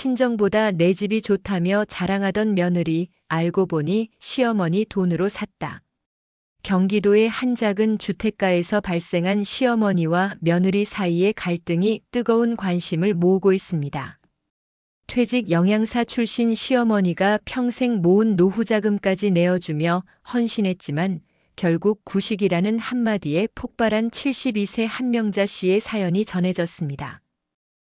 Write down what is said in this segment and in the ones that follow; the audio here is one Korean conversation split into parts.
친정보다 내 집이 좋다며 자랑하던 며느리, 알고 보니 시어머니 돈으로 샀다. 경기도의 한 작은 주택가에서 발생한 시어머니와 며느리 사이의 갈등이 뜨거운 관심을 모으고 있습니다. 퇴직 영양사 출신 시어머니가 평생 모은 노후자금까지 내어주며 헌신했지만 결국 구식이라는 한마디에 폭발한 72세 한명자 씨의 사연이 전해졌습니다.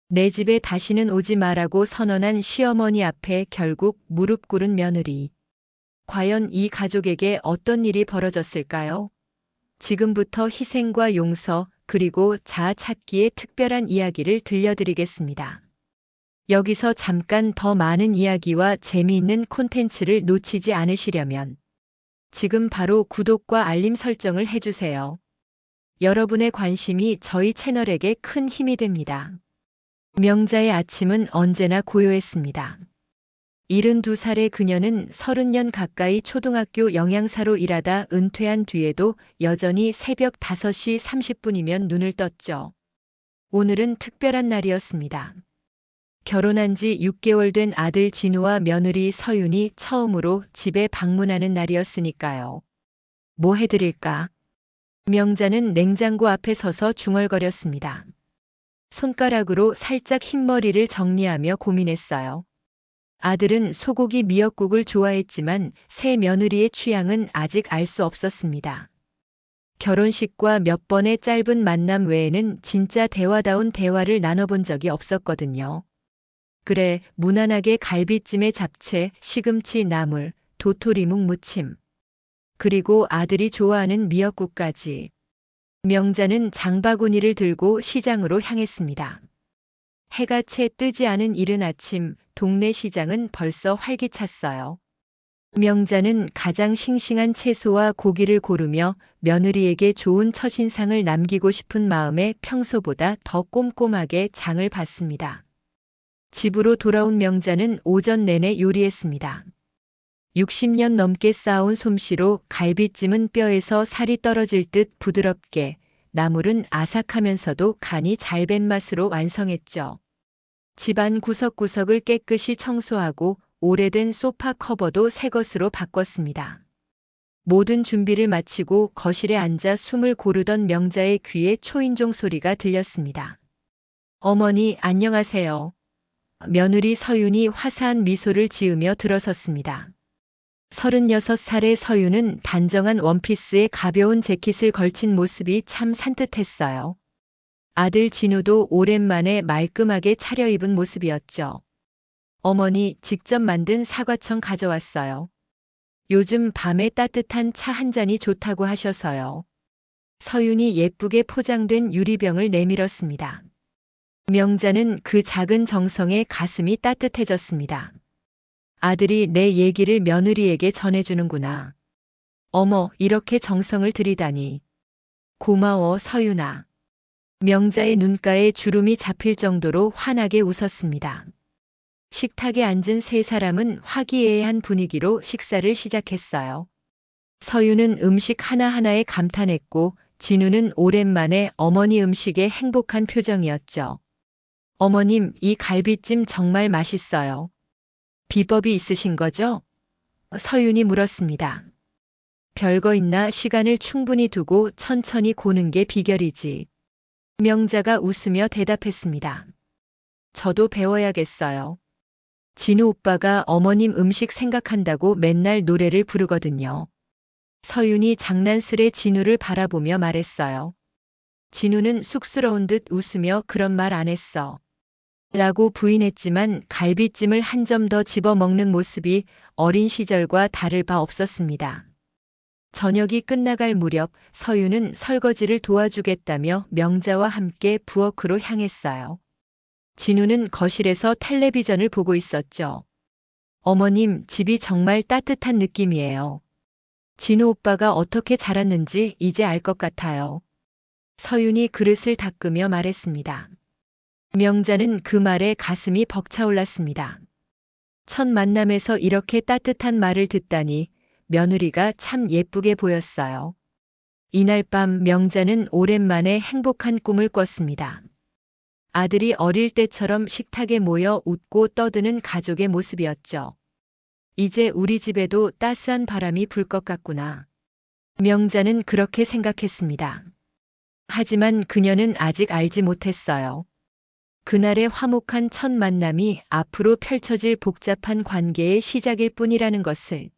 내 집에 다시는 오지 마라고 선언한 시어머니 앞에 결국 무릎 꿇은 며느리. 과연 이 가족에게 어떤 일이 벌어졌을까요? 지금부터 희생과 용서, 그리고 자아 찾기의 특별한 이야기를 들려드리겠습니다. 여기서 잠깐 더 많은 이야기와 재미있는 콘텐츠를 놓치지 않으시려면 지금 바로 구독과 알림 설정을 해주세요. 여러분의 관심이 저희 채널에게 큰 힘이 됩니다. 명자의 아침은 언제나 고요했습니다. 72살의 그녀는 30년 가까이 초등학교 영양사로 일하다 은퇴한 뒤에도 여전히 새벽 5시 30분이면 눈을 떴죠. 오늘은 특별한 날이었습니다. 결혼한 지 6개월 된 아들 진우와 며느리 서윤이 처음으로 집에 방문하는 날이었으니까요. 뭐 해드릴까? 명자는 냉장고 앞에 서서 중얼거렸습니다. 손가락으로 살짝 흰머리를 정리하며 고민했어요. 아들은 소고기 미역국을 좋아했지만 새 며느리의 취향은 아직 알 수 없었습니다. 결혼식과 몇 번의 짧은 만남 외에는 진짜 대화다운 대화를 나눠본 적이 없었거든요. 그래, 무난하게 갈비찜에 잡채, 시금치 나물, 도토리묵 무침. 그리고 아들이 좋아하는 미역국까지. 명자는 장바구니를 들고 시장으로 향했습니다. 해가 채 뜨지 않은 이른 아침, 동네 시장은 벌써 활기찼어요. 명자는 가장 싱싱한 채소와 고기를 고르며 며느리에게 좋은 첫인상을 남기고 싶은 마음에 평소보다 더 꼼꼼하게 장을 봤습니다. 집으로 돌아온 명자는 오전 내내 요리했습니다. 60년 넘게 쌓아온 솜씨로 갈비찜은 뼈에서 살이 떨어질 듯 부드럽게, 나물은 아삭하면서도 간이 잘 밴 맛으로 완성했죠. 집안 구석구석을 깨끗이 청소하고 오래된 소파 커버도 새 것으로 바꿨습니다. 모든 준비를 마치고 거실에 앉아 숨을 고르던 명자의 귀에 초인종 소리가 들렸습니다. 어머니, 안녕하세요. 며느리 서윤이 화사한 미소를 지으며 들어섰습니다. 36살의 서윤은 단정한 원피스에 가벼운 재킷을 걸친 모습이 참 산뜻했어요. 아들 진우도 오랜만에 말끔하게 차려입은 모습이었죠. 어머니, 직접 만든 사과청 가져왔어요. 요즘 밤에 따뜻한 차 한 잔이 좋다고 하셔서요. 서윤이 예쁘게 포장된 유리병을 내밀었습니다. 명자는 그 작은 정성에 가슴이 따뜻해졌습니다. 아들이 내 얘기를 며느리에게 전해주는구나. 어머, 이렇게 정성을 들이다니. 고마워, 서윤아. 명자의 눈가에 주름이 잡힐 정도로 환하게 웃었습니다. 식탁에 앉은 세 사람은 화기애애한 분위기로 식사를 시작했어요. 서윤은 음식 하나하나에 감탄했고 진우는 오랜만에 어머니 음식에 행복한 표정이었죠. 어머님, 이 갈비찜 정말 맛있어요. 비법이 있으신 거죠? 서윤이 물었습니다. 별거 있나, 시간을 충분히 두고 천천히 고는 게 비결이지. 명자가 웃으며 대답했습니다. 저도 배워야겠어요. 진우 오빠가 어머님 음식 생각한다고 맨날 노래를 부르거든요. 서윤이 장난스레 진우를 바라보며 말했어요. 진우는 쑥스러운 듯 웃으며 그런 말 안 했어. 라고 부인했지만 갈비찜을 한 점 더 집어 먹는 모습이 어린 시절과 다를 바 없었습니다. 저녁이 끝나갈 무렵 서윤은 설거지를 도와주겠다며 명자와 함께 부엌으로 향했어요. 진우는 거실에서 텔레비전을 보고 있었죠. 어머님, 집이 정말 따뜻한 느낌이에요. 진우 오빠가 어떻게 자랐는지 이제 알 것 같아요. 서윤이 그릇을 닦으며 말했습니다. 명자는 그 말에 가슴이 벅차올랐습니다. 첫 만남에서 이렇게 따뜻한 말을 듣다니 며느리가 참 예쁘게 보였어요. 이날 밤 명자는 오랜만에 행복한 꿈을 꿨습니다. 아들이 어릴 때처럼 식탁에 모여 웃고 떠드는 가족의 모습이었죠. 이제 우리 집에도 따스한 바람이 불 것 같구나. 명자는 그렇게 생각했습니다. 하지만 그녀는 아직 알지 못했어요. 그날의 화목한 첫 만남이 앞으로 펼쳐질 복잡한 관계의 시작일 뿐이라는 것을.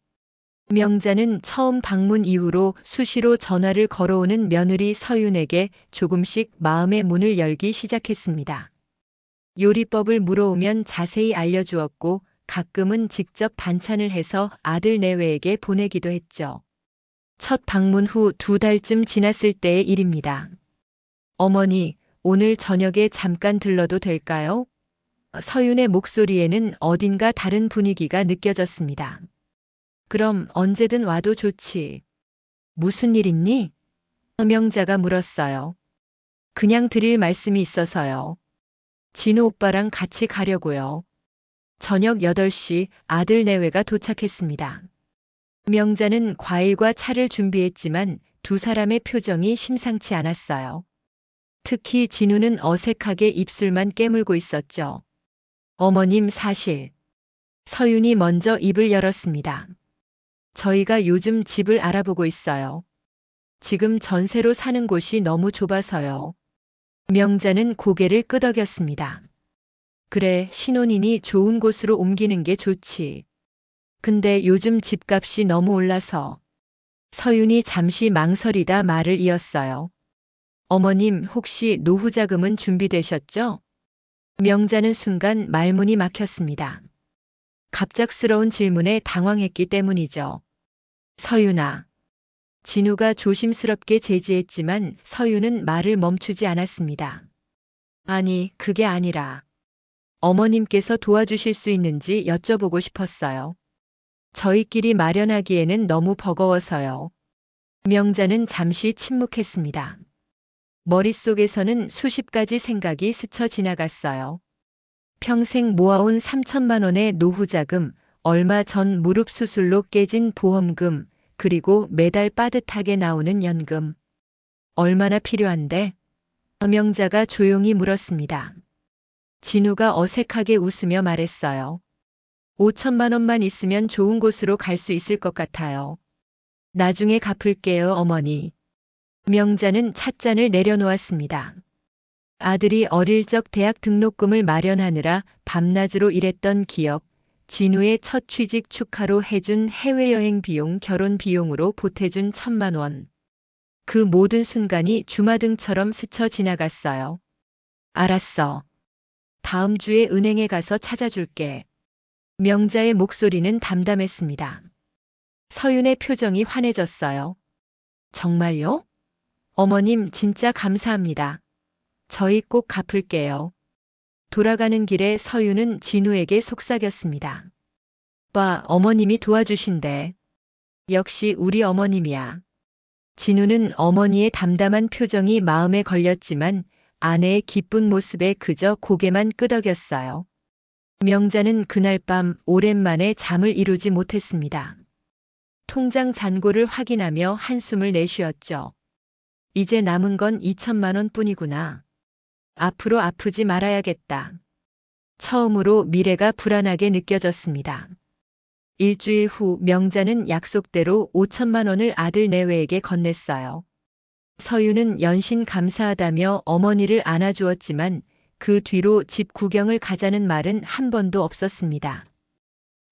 명자는 처음 방문 이후로 수시로 전화를 걸어오는 며느리 서윤에게 조금씩 마음의 문을 열기 시작했습니다. 요리법을 물어오면 자세히 알려주었고 가끔은 직접 반찬을 해서 아들 내외에게 보내기도 했죠. 첫 방문 후 2달쯤 지났을 때의 일입니다. 어머니, 오늘 저녁에 잠깐 들러도 될까요? 서윤의 목소리에는 어딘가 다른 분위기가 느껴졌습니다. 그럼 언제든 와도 좋지. 무슨 일 있니? 명자가 물었어요. 그냥 드릴 말씀이 있어서요. 진우 오빠랑 같이 가려고요. 저녁 8시 아들 내외가 도착했습니다. 명자는 과일과 차를 준비했지만 두 사람의 표정이 심상치 않았어요. 특히 진우는 어색하게 입술만 깨물고 있었죠. 어머님 사실. 서윤이 먼저 입을 열었습니다. 저희가 요즘 집을 알아보고 있어요. 지금 전세로 사는 곳이 너무 좁아서요. 명자는 고개를 끄덕였습니다. 그래, 신혼이니 좋은 곳으로 옮기는 게 좋지. 근데 요즘 집값이 너무 올라서. 서윤이 잠시 망설이다 말을 이었어요. 어머님 혹시 노후 자금은 준비되셨죠? 명자는 순간 말문이 막혔습니다. 갑작스러운 질문에 당황했기 때문이죠. 서윤아. 진우가 조심스럽게 제지했지만 서윤은 말을 멈추지 않았습니다. 아니, 그게 아니라 어머님께서 도와주실 수 있는지 여쭤보고 싶었어요. 저희끼리 마련하기에는 너무 버거워서요. 명자는 잠시 침묵했습니다. 머릿속에서는 수십 가지 생각이 스쳐 지나갔어요. 평생 모아온 3천만 원의 노후자금, 얼마 전 무릎 수술로 깨진 보험금, 그리고 매달 빠듯하게 나오는 연금. 얼마나 필요한데? 명자가 조용히 물었습니다. 진우가 어색하게 웃으며 말했어요. 5천만 원만 있으면 좋은 곳으로 갈 수 있을 것 같아요. 나중에 갚을게요, 어머니. 명자는 찻잔을 내려놓았습니다. 아들이 어릴 적 대학 등록금을 마련하느라 밤낮으로 일했던 기억, 진우의 첫 취직 축하로 해준 해외여행 비용, 결혼 비용으로 보태준 1,000만 원. 그 모든 순간이 주마등처럼 스쳐 지나갔어요. 알았어. 다음 주에 은행에 가서 찾아줄게. 명자의 목소리는 담담했습니다. 서윤의 표정이 환해졌어요. 정말요? 어머님 진짜 감사합니다. 저희 꼭 갚을게요. 돌아가는 길에 서윤은 진우에게 속삭였습니다. 오빠, 어머님이 도와주신대. 역시 우리 어머님이야. 진우는 어머니의 담담한 표정이 마음에 걸렸지만 아내의 기쁜 모습에 그저 고개만 끄덕였어요. 명자는 그날 밤 오랜만에 잠을 이루지 못했습니다. 통장 잔고를 확인하며 한숨을 내쉬었죠. 이제 남은 건 2천만 원 뿐이구나. 앞으로 아프지 말아야겠다. 처음으로 미래가 불안하게 느껴졌습니다. 일주일 후 명자는 약속대로 5천만 원을 아들 내외에게 건넸어요. 서윤은 연신 감사하다며 어머니를 안아주었지만 그 뒤로 집 구경을 가자는 말은 한 번도 없었습니다.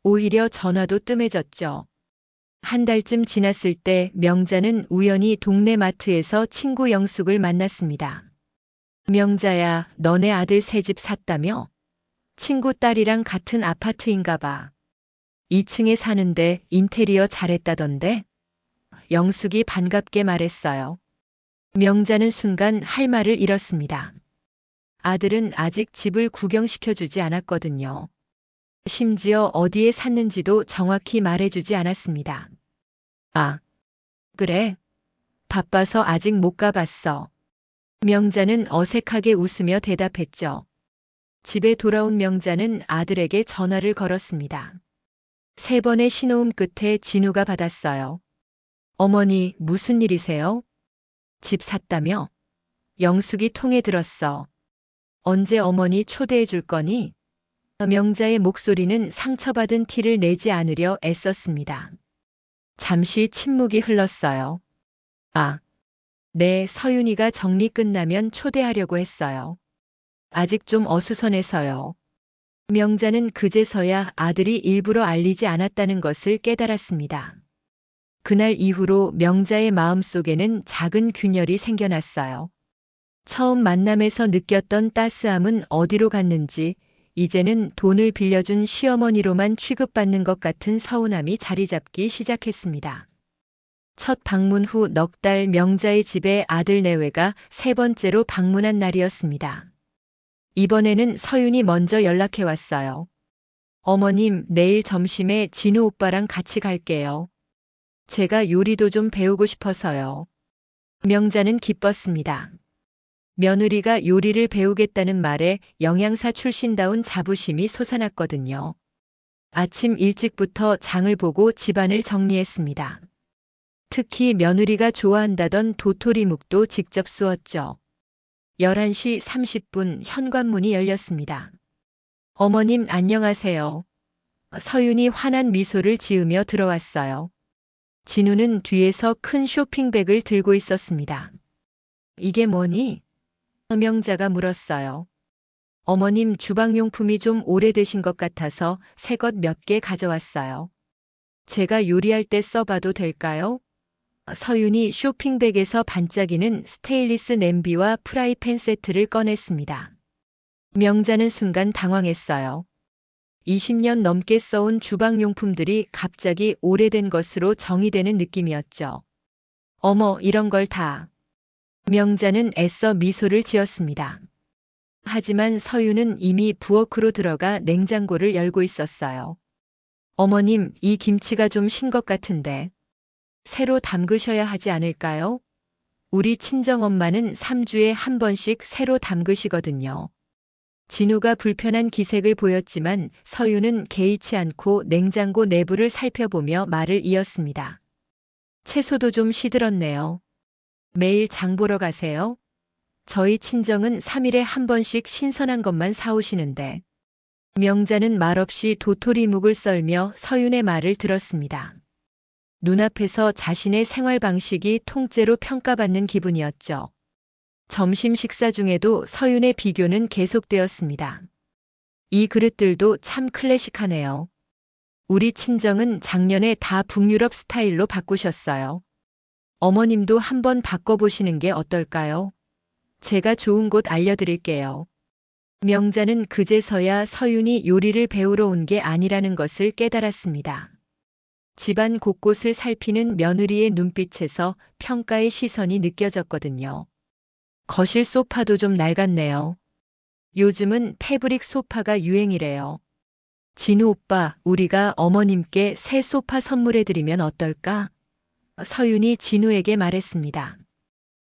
오히려 전화도 뜸해졌죠. 한 달쯤 지났을 때 명자는 우연히 동네 마트에서 친구 영숙을 만났습니다. 명자야, 너네 아들 새 집 샀다며? 친구 딸이랑 같은 아파트인가 봐. 2층에 사는데 인테리어 잘했다던데? 영숙이 반갑게 말했어요. 명자는 순간 할 말을 잃었습니다. 아들은 아직 집을 구경시켜주지 않았거든요. 심지어 어디에 샀는지도 정확히 말해주지 않았습니다. 아, 그래? 바빠서 아직 못 가봤어. 명자는 어색하게 웃으며 대답했죠. 집에 돌아온 명자는 아들에게 전화를 걸었습니다. 3번의 신호음 끝에 진우가 받았어요. 어머니, 무슨 일이세요? 집 샀다며? 영숙이 통에 들었어. 언제 어머니 초대해 줄 거니? 명자의 목소리는 상처받은 티를 내지 않으려 애썼습니다. 잠시 침묵이 흘렀어요. 아, 네, 서윤이가 정리 끝나면 초대하려고 했어요. 아직 좀 어수선해서요. 명자는 그제서야 아들이 일부러 알리지 않았다는 것을 깨달았습니다. 그날 이후로 명자의 마음속에는 작은 균열이 생겨났어요. 처음 만남에서 느꼈던 따스함은 어디로 갔는지 이제는 돈을 빌려준 시어머니로만 취급받는 것 같은 서운함이 자리 잡기 시작했습니다. 첫 방문 후 넉 달 명자의 집에 아들 내외가 세 번째로 방문한 날이었습니다. 이번에는 서윤이 먼저 연락해 왔어요. 어머님, 내일 점심에 진우 오빠랑 같이 갈게요. 제가 요리도 좀 배우고 싶어서요. 명자는 기뻤습니다. 며느리가 요리를 배우겠다는 말에 영양사 출신다운 자부심이 솟아났거든요. 아침 일찍부터 장을 보고 집안을 정리했습니다. 특히 며느리가 좋아한다던 도토리묵도 직접 쑤었죠. 11시 30분 현관문이 열렸습니다. 어머님 안녕하세요. 서윤이 환한 미소를 지으며 들어왔어요. 진우는 뒤에서 큰 쇼핑백을 들고 있었습니다. 이게 뭐니? 명자가 물었어요. 어머님 주방용품이 좀 오래되신 것 같아서 새 것 몇 개 가져왔어요. 제가 요리할 때 써봐도 될까요? 서윤이 쇼핑백에서 반짝이는 스테인리스 냄비와 프라이팬 세트를 꺼냈습니다. 명자는 순간 당황했어요. 20년 넘게 써온 주방용품들이 갑자기 오래된 것으로 정의되는 느낌이었죠. 어머, 이런 걸 다. 명자는 애써 미소를 지었습니다. 하지만 서윤은 이미 부엌으로 들어가 냉장고를 열고 있었어요. 어머님, 이 김치가 좀 신 것 같은데. 새로 담그셔야 하지 않을까요? 우리 친정엄마는 3주에 한 번씩 새로 담그시거든요. 진우가 불편한 기색을 보였지만 서윤은 개의치 않고 냉장고 내부를 살펴보며 말을 이었습니다. 채소도 좀 시들었네요. 매일 장 보러 가세요? 저희 친정은 3일에 한 번씩 신선한 것만 사오시는데. 명자는 말없이 도토리묵을 썰며 서윤의 말을 들었습니다. 눈앞에서 자신의 생활 방식이 통째로 평가받는 기분이었죠. 점심 식사 중에도 서윤의 비교는 계속되었습니다. 이 그릇들도 참 클래식하네요. 우리 친정은 작년에 다 북유럽 스타일로 바꾸셨어요. 어머님도 한번 바꿔보시는 게 어떨까요? 제가 좋은 곳 알려드릴게요. 명자는 그제서야 서윤이 요리를 배우러 온 게 아니라는 것을 깨달았습니다. 집안 곳곳을 살피는 며느리의 눈빛에서 평가의 시선이 느껴졌거든요. 거실 소파도 좀 낡았네요. 요즘은 패브릭 소파가 유행이래요. 진우 오빠, 우리가 어머님께 새 소파 선물해드리면 어떨까? 서윤이 진우에게 말했습니다.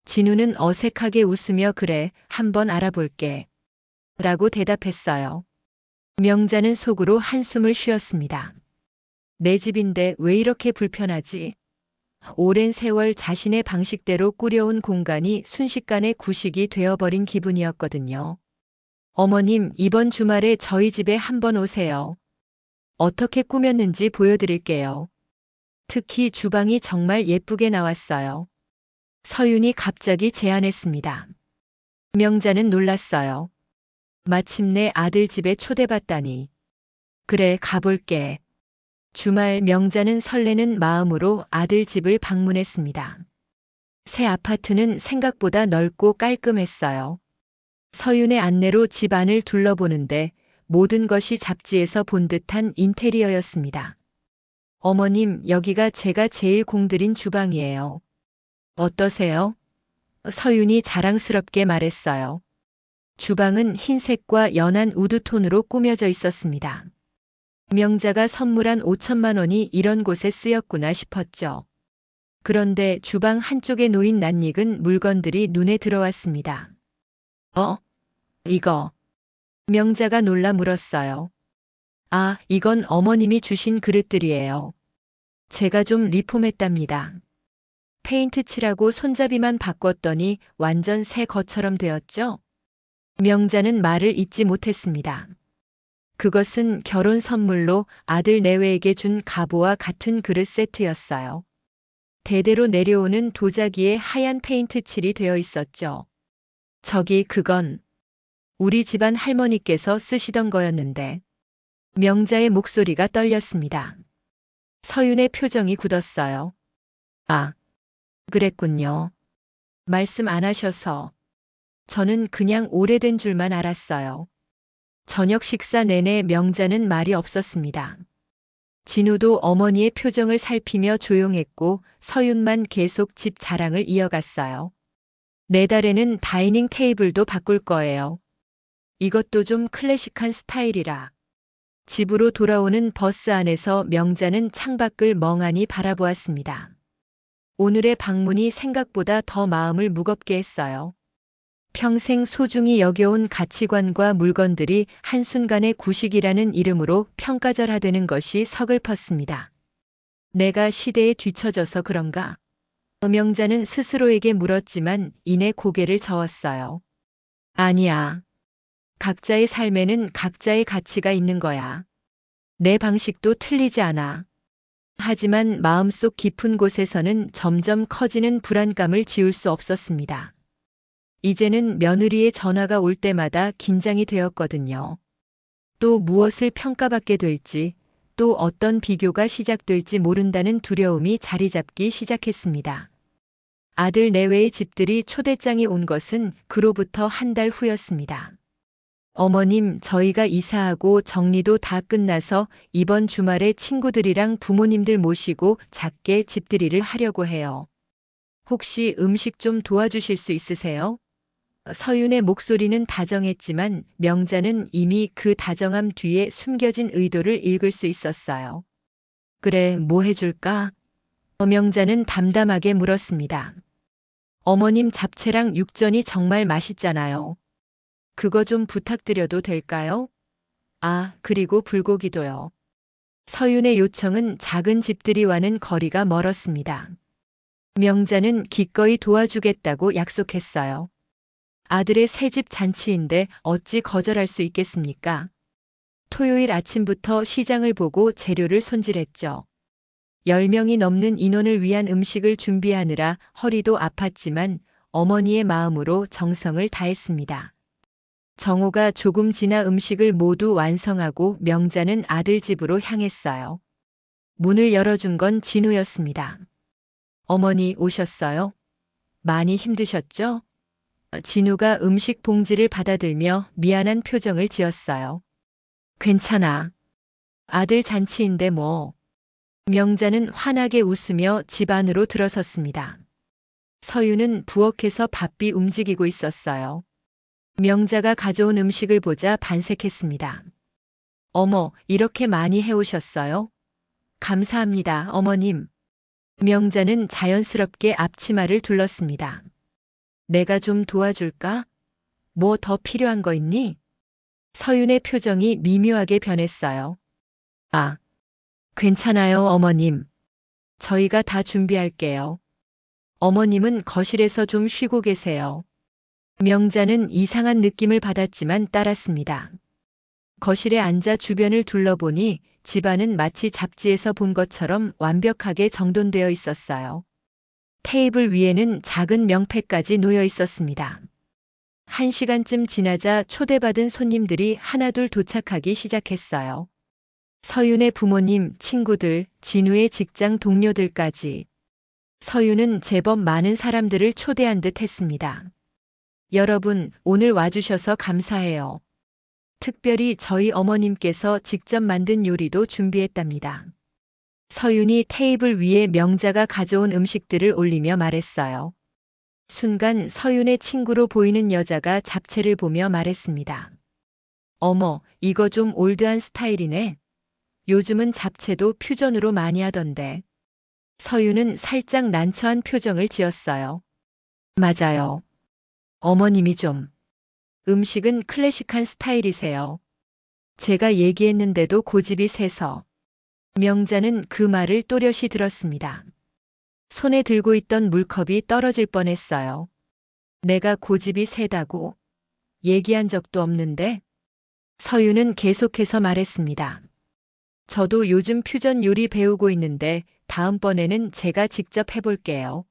진우는 어색하게 웃으며 그래, 한번 알아볼게. 라고 대답했어요. 명자는 속으로 한숨을 쉬었습니다. 내 집인데 왜 이렇게 불편하지? 오랜 세월 자신의 방식대로 꾸려온 공간이 순식간에 구식이 되어버린 기분이었거든요. 어머님, 이번 주말에 저희 집에 한번 오세요. 어떻게 꾸몄는지 보여드릴게요. 특히 주방이 정말 예쁘게 나왔어요. 서윤이 갑자기 제안했습니다. 명자는 놀랐어요. 마침내 아들 집에 초대받다니. 그래, 가볼게. 주말 명자는 설레는 마음으로 아들 집을 방문했습니다. 새 아파트는 생각보다 넓고 깔끔했어요. 서윤의 안내로 집 안을 둘러보는데 모든 것이 잡지에서 본 듯한 인테리어였습니다. 어머님, 여기가 제가 제일 공들인 주방이에요. 어떠세요? 서윤이 자랑스럽게 말했어요. 주방은 흰색과 연한 우드톤으로 꾸며져 있었습니다. 명자가 선물한 5천만 원이 이런 곳에 쓰였구나 싶었죠. 그런데 주방 한쪽에 놓인 낯익은 물건들이 눈에 들어왔습니다. 이거. 명자가 놀라 물었어요. 아, 이건 어머님이 주신 그릇들이에요. 제가 좀 리폼했답니다. 페인트 칠하고 손잡이만 바꿨더니 완전 새 것처럼 되었죠? 명자는 말을 잇지 못했습니다. 그것은 결혼 선물로 아들 내외에게 준 갑오와 같은 그릇 세트였어요. 대대로 내려오는 도자기에 하얀 페인트 칠이 되어 있었죠. 그건 우리 집안 할머니께서 쓰시던 거였는데. 명자의 목소리가 떨렸습니다. 서윤의 표정이 굳었어요. 아, 그랬군요. 말씀 안 하셔서. 저는 그냥 오래된 줄만 알았어요. 저녁 식사 내내 명자는 말이 없었습니다. 진우도 어머니의 표정을 살피며 조용했고 서윤만 계속 집 자랑을 이어갔어요. 내달에는 다이닝 테이블도 바꿀 거예요. 이것도 좀 클래식한 스타일이라. 집으로 돌아오는 버스 안에서 명자는 창밖을 멍하니 바라보았습니다. 오늘의 방문이 생각보다 더 마음을 무겁게 했어요. 평생 소중히 여겨온 가치관과 물건들이 한순간에 구식이라는 이름으로 평가절하되는 것이 서글펐습니다. 내가 시대에 뒤처져서 그런가? 명자는 스스로에게 물었지만 이내 고개를 저었어요. 아니야. 각자의 삶에는 각자의 가치가 있는 거야. 내 방식도 틀리지 않아. 하지만 마음속 깊은 곳에서는 점점 커지는 불안감을 지울 수 없었습니다. 이제는 며느리의 전화가 올 때마다 긴장이 되었거든요. 또 무엇을 평가받게 될지, 또 어떤 비교가 시작될지 모른다는 두려움이 자리 잡기 시작했습니다. 아들 내외의 집들이 초대장이 온 것은 그로부터 한 달 후였습니다. 어머님, 저희가 이사하고 정리도 다 끝나서 이번 주말에 친구들이랑 부모님들 모시고 작게 집들이를 하려고 해요. 혹시 음식 좀 도와주실 수 있으세요? 서윤의 목소리는 다정했지만 명자는 이미 그 다정함 뒤에 숨겨진 의도를 읽을 수 있었어요. 그래, 뭐 해줄까? 명자는 담담하게 물었습니다. 어머님 잡채랑 육전이 정말 맛있잖아요. 그거 좀 부탁드려도 될까요? 아, 그리고 불고기도요. 서윤의 요청은 작은 집들이와는 거리가 멀었습니다. 명자는 기꺼이 도와주겠다고 약속했어요. 아들의 새집 잔치인데 어찌 거절할 수 있겠습니까? 토요일 아침부터 시장을 보고 재료를 손질했죠. 10명이 넘는 인원을 위한 음식을 준비하느라 허리도 아팠지만 어머니의 마음으로 정성을 다했습니다. 정오가 조금 지나 음식을 모두 완성하고 명자는 아들 집으로 향했어요. 문을 열어준 건 진우였습니다. 어머니 오셨어요? 많이 힘드셨죠? 진우가 음식 봉지를 받아들며 미안한 표정을 지었어요. 괜찮아. 아들 잔치인데 뭐. 명자는 환하게 웃으며 집 안으로 들어섰습니다. 서윤은 부엌에서 바삐 움직이고 있었어요. 명자가 가져온 음식을 보자 반색했습니다. 어머, 이렇게 많이 해오셨어요? 감사합니다, 어머님. 명자는 자연스럽게 앞치마를 둘렀습니다. 내가 좀 도와줄까? 뭐 더 필요한 거 있니? 서윤의 표정이 미묘하게 변했어요. 아, 괜찮아요, 어머님. 저희가 다 준비할게요. 어머님은 거실에서 좀 쉬고 계세요. 명자는 이상한 느낌을 받았지만 따랐습니다. 거실에 앉아 주변을 둘러보니 집안은 마치 잡지에서 본 것처럼 완벽하게 정돈되어 있었어요. 테이블 위에는 작은 명패까지 놓여 있었습니다. 1시간쯤 지나자 초대받은 손님들이 하나둘 도착하기 시작했어요. 서윤의 부모님, 친구들, 진우의 직장 동료들까지. 서윤은 제법 많은 사람들을 초대한 듯 했습니다. 여러분, 오늘 와주셔서 감사해요. 특별히 저희 어머님께서 직접 만든 요리도 준비했답니다. 서윤이 테이블 위에 명자가 가져온 음식들을 올리며 말했어요. 순간 서윤의 친구로 보이는 여자가 잡채를 보며 말했습니다. 어머, 이거 좀 올드한 스타일이네. 요즘은 잡채도 퓨전으로 많이 하던데. 서윤은 살짝 난처한 표정을 지었어요. 맞아요. 어머님이 좀. 음식은 클래식한 스타일이세요. 제가 얘기했는데도 고집이 세서. 명자는 그 말을 또렷이 들었습니다. 손에 들고 있던 물컵이 떨어질 뻔했어요. 내가 고집이 세다고? 얘기한 적도 없는데. 서윤은 계속해서 말했습니다. 저도 요즘 퓨전 요리 배우고 있는데 다음번에는 제가 직접 해볼게요.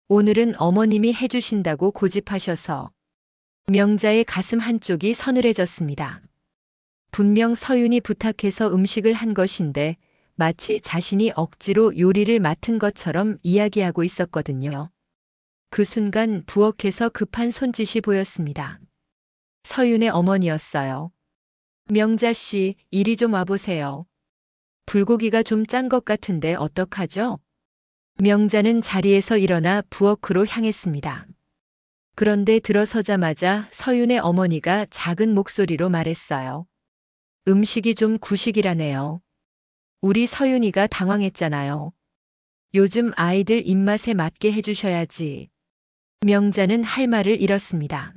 오늘은 어머님이 해주신다고 고집하셔서. 명자의 가슴 한쪽이 서늘해졌습니다. 분명 서윤이 부탁해서 음식을 한 것인데 마치 자신이 억지로 요리를 맡은 것처럼 이야기하고 있었거든요. 그 순간 부엌에서 급한 손짓이 보였습니다. 서윤의 어머니였어요. 명자 씨, 이리 좀 와보세요. 불고기가 좀 짠 것 같은데 어떡하죠? 명자는 자리에서 일어나 부엌으로 향했습니다. 그런데 들어서자마자 서윤의 어머니가 작은 목소리로 말했어요. 음식이 좀 구식이라네요. 우리 서윤이가 당황했잖아요. 요즘 아이들 입맛에 맞게 해주셔야지. 명자는 할 말을 잃었습니다.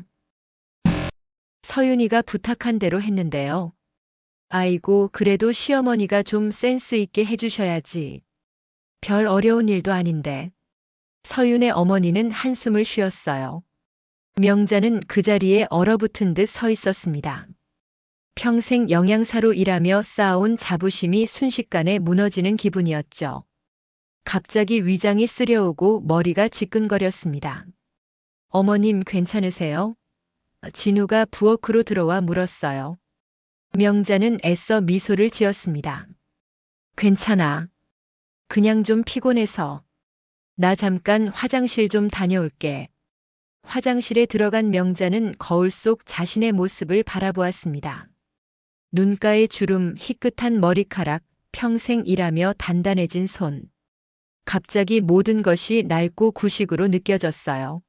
서윤이가 부탁한 대로 했는데요. 아이고, 그래도 시어머니가 좀 센스 있게 해주셔야지. 별 어려운 일도 아닌데. 서윤의 어머니는 한숨을 쉬었어요. 명자는 그 자리에 얼어붙은 듯 서 있었습니다. 평생 영양사로 일하며 쌓아온 자부심이 순식간에 무너지는 기분이었죠. 갑자기 위장이 쓰려오고 머리가 지끈거렸습니다. 어머님 괜찮으세요? 진우가 부엌으로 들어와 물었어요. 명자는 애써 미소를 지었습니다. 괜찮아. 그냥 좀 피곤해서. 나 잠깐 화장실 좀 다녀올게. 화장실에 들어간 명자는 거울 속 자신의 모습을 바라보았습니다. 눈가의 주름, 희끗한 머리카락, 평생 일하며 단단해진 손. 갑자기 모든 것이 낡고 구식으로 느껴졌어요.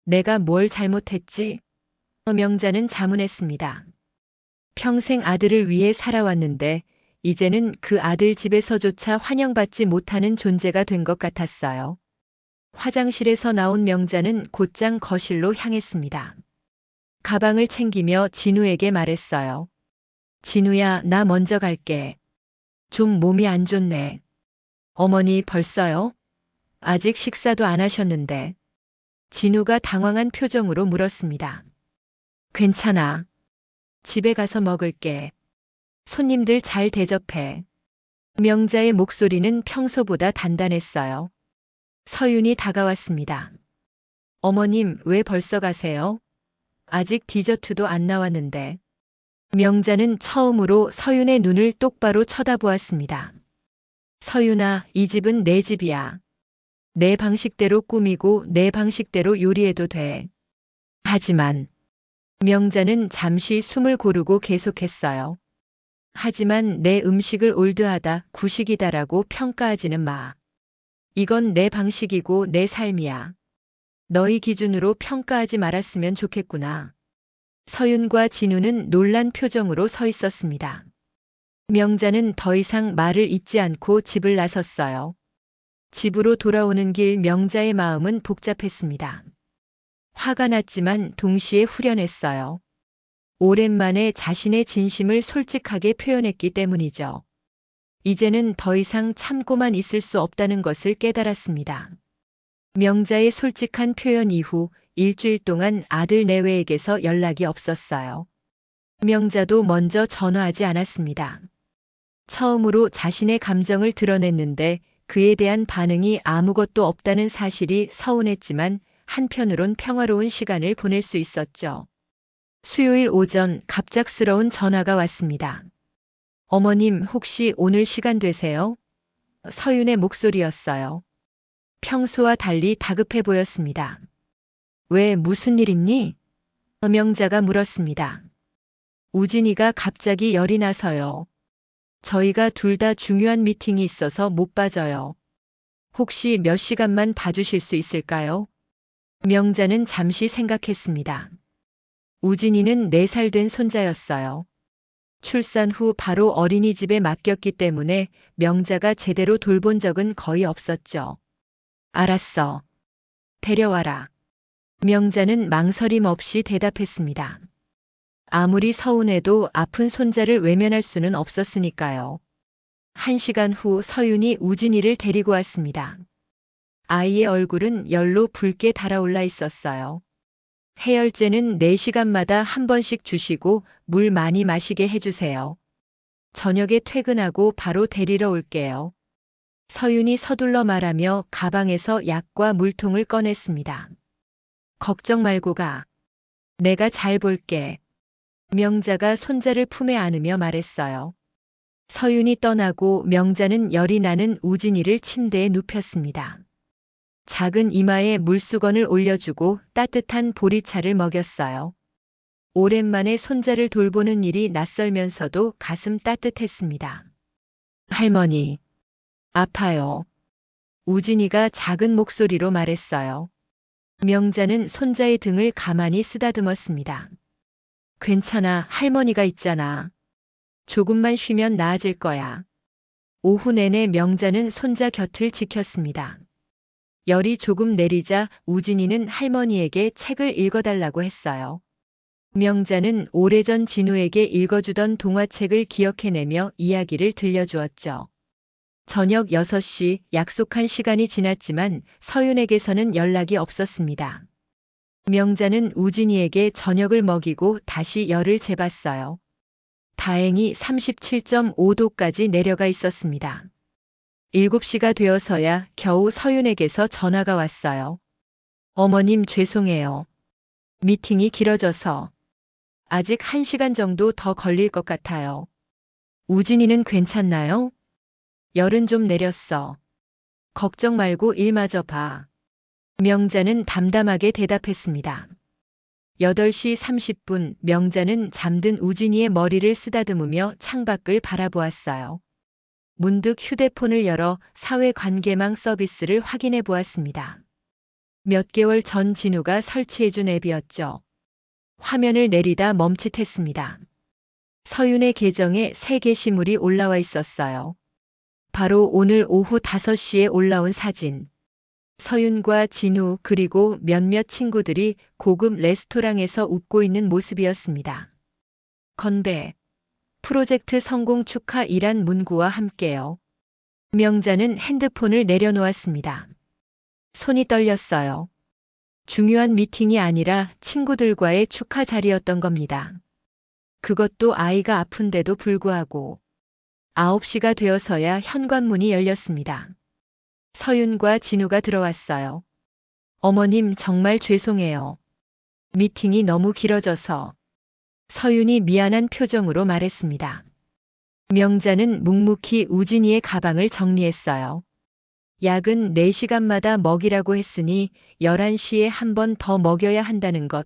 내가 뭘 잘못했지? 명자는 자문했습니다. 평생 아들을 위해 살아왔는데 이제는 그 아들 집에서조차 환영받지 못하는 존재가 된 것 같았어요. 화장실에서 나온 명자는 곧장 거실로 향했습니다. 가방을 챙기며 진우에게 말했어요. 진우야, 나 먼저 갈게. 좀 몸이 안 좋네. 어머니 벌써요? 아직 식사도 안 하셨는데. 진우가 당황한 표정으로 물었습니다. 괜찮아. 집에 가서 먹을게. 손님들 잘 대접해. 명자의 목소리는 평소보다 단단했어요. 서윤이 다가왔습니다. 어머님, 왜 벌써 가세요? 아직 디저트도 안 나왔는데. 명자는 처음으로 서윤의 눈을 똑바로 쳐다보았습니다. 서윤아, 이 집은 내 집이야. 내 방식대로 꾸미고 내 방식대로 요리해도 돼. 하지만 명자는 잠시 숨을 고르고 계속했어요. 하지만 내 음식을 올드하다, 구식이다라고 평가하지는 마. 이건 내 방식이고 내 삶이야. 너희 기준으로 평가하지 말았으면 좋겠구나. 서윤과 진우는 놀란 표정으로 서 있었습니다. 명자는 더 이상 말을 잇지 않고 집을 나섰어요. 집으로 돌아오는 길 명자의 마음은 복잡했습니다. 화가 났지만 동시에 후련했어요. 오랜만에 자신의 진심을 솔직하게 표현했기 때문이죠. 이제는 더 이상 참고만 있을 수 없다는 것을 깨달았습니다. 명자의 솔직한 표현 이후 일주일 동안 아들 내외에게서 연락이 없었어요. 명자도 먼저 전화하지 않았습니다. 처음으로 자신의 감정을 드러냈는데 그에 대한 반응이 아무것도 없다는 사실이 서운했지만 한편으론 평화로운 시간을 보낼 수 있었죠. 수요일 오전 갑작스러운 전화가 왔습니다. 어머님, 혹시 오늘 시간 되세요? 서윤의 목소리였어요. 평소와 달리 다급해 보였습니다. 왜, 무슨 일 있니? 명자가 물었습니다. 우진이가 갑자기 열이 나서요. 저희가 둘 다 중요한 미팅이 있어서 못 빠져요. 혹시 몇 시간만 봐주실 수 있을까요? 명자는 잠시 생각했습니다. 우진이는 4살 된 손자였어요. 출산 후 바로 어린이집에 맡겼기 때문에 명자가 제대로 돌본 적은 거의 없었죠. 알았어. 데려와라. 명자는 망설임 없이 대답했습니다. 아무리 서운해도 아픈 손자를 외면할 수는 없었으니까요. 1시간 후 서윤이 우진이를 데리고 왔습니다. 아이의 얼굴은 열로 붉게 달아올라 있었어요. 해열제는 4시간마다 한 번씩 주시고 물 많이 마시게 해주세요. 저녁에 퇴근하고 바로 데리러 올게요. 서윤이 서둘러 말하며 가방에서 약과 물통을 꺼냈습니다. 걱정 말고 가. 내가 잘 볼게. 명자가 손자를 품에 안으며 말했어요. 서윤이 떠나고 명자는 열이 나는 우진이를 침대에 눕혔습니다. 작은 이마에 물수건을 올려주고 따뜻한 보리차를 먹였어요. 오랜만에 손자를 돌보는 일이 낯설면서도 가슴 따뜻했습니다. 할머니, 아파요. 우진이가 작은 목소리로 말했어요. 명자는 손자의 등을 가만히 쓰다듬었습니다. 괜찮아, 할머니가 있잖아. 조금만 쉬면 나아질 거야. 오후 내내 명자는 손자 곁을 지켰습니다. 열이 조금 내리자 우진이는 할머니에게 책을 읽어달라고 했어요. 명자는 오래전 진우에게 읽어주던 동화책을 기억해내며 이야기를 들려주었죠. 저녁 6시 약속한 시간이 지났지만 서윤에게서는 연락이 없었습니다. 명자는 우진이에게 저녁을 먹이고 다시 열을 재봤어요. 다행히 37.5도까지 내려가 있었습니다. 7시가 되어서야 겨우 서윤에게서 전화가 왔어요. 어머님 죄송해요. 미팅이 길어져서 아직 1시간 정도 더 걸릴 것 같아요. 우진이는 괜찮나요? 열은 좀 내렸어. 걱정 말고 일마저 봐. 명자는 담담하게 대답했습니다. 8시 30분 명자는 잠든 우진이의 머리를 쓰다듬으며 창밖을 바라보았어요. 문득 휴대폰을 열어 사회관계망 서비스를 확인해 보았습니다. 몇 개월 전 진우가 설치해준 앱이었죠. 화면을 내리다 멈칫했습니다. 서윤의 계정에 새 게시물이 올라와 있었어요. 바로 오늘 오후 5시에 올라온 사진. 서윤과 진우 그리고 몇몇 친구들이 고급 레스토랑에서 웃고 있는 모습이었습니다. 건배. 프로젝트 성공 축하이란 문구와 함께요. 명자는 핸드폰을 내려놓았습니다. 손이 떨렸어요. 중요한 미팅이 아니라 친구들과의 축하 자리였던 겁니다. 그것도 아이가 아픈데도 불구하고 9시가 되어서야 현관문이 열렸습니다. 서윤과 진우가 들어왔어요. 어머님 정말 죄송해요. 미팅이 너무 길어져서. 서윤이 미안한 표정으로 말했습니다. 명자는 묵묵히 우진이의 가방을 정리했어요. 약은 4시간마다 먹이라고 했으니 11시에 한 번 더 먹여야 한다는 것,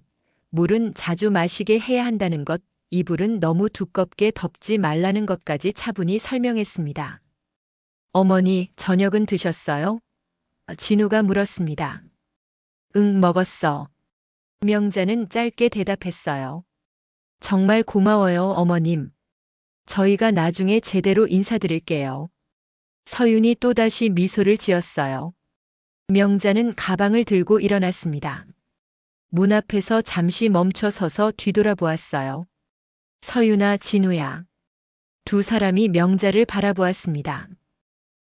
물은 자주 마시게 해야 한다는 것, 이불은 너무 두껍게 덮지 말라는 것까지 차분히 설명했습니다. 어머니, 저녁은 드셨어요? 진우가 물었습니다. 응, 먹었어. 명자는 짧게 대답했어요. 정말 고마워요, 어머님. 저희가 나중에 제대로 인사드릴게요. 서윤이 또다시 미소를 지었어요. 명자는 가방을 들고 일어났습니다. 문 앞에서 잠시 멈춰 서서 뒤돌아보았어요. 서윤아, 진우야. 두 사람이 명자를 바라보았습니다.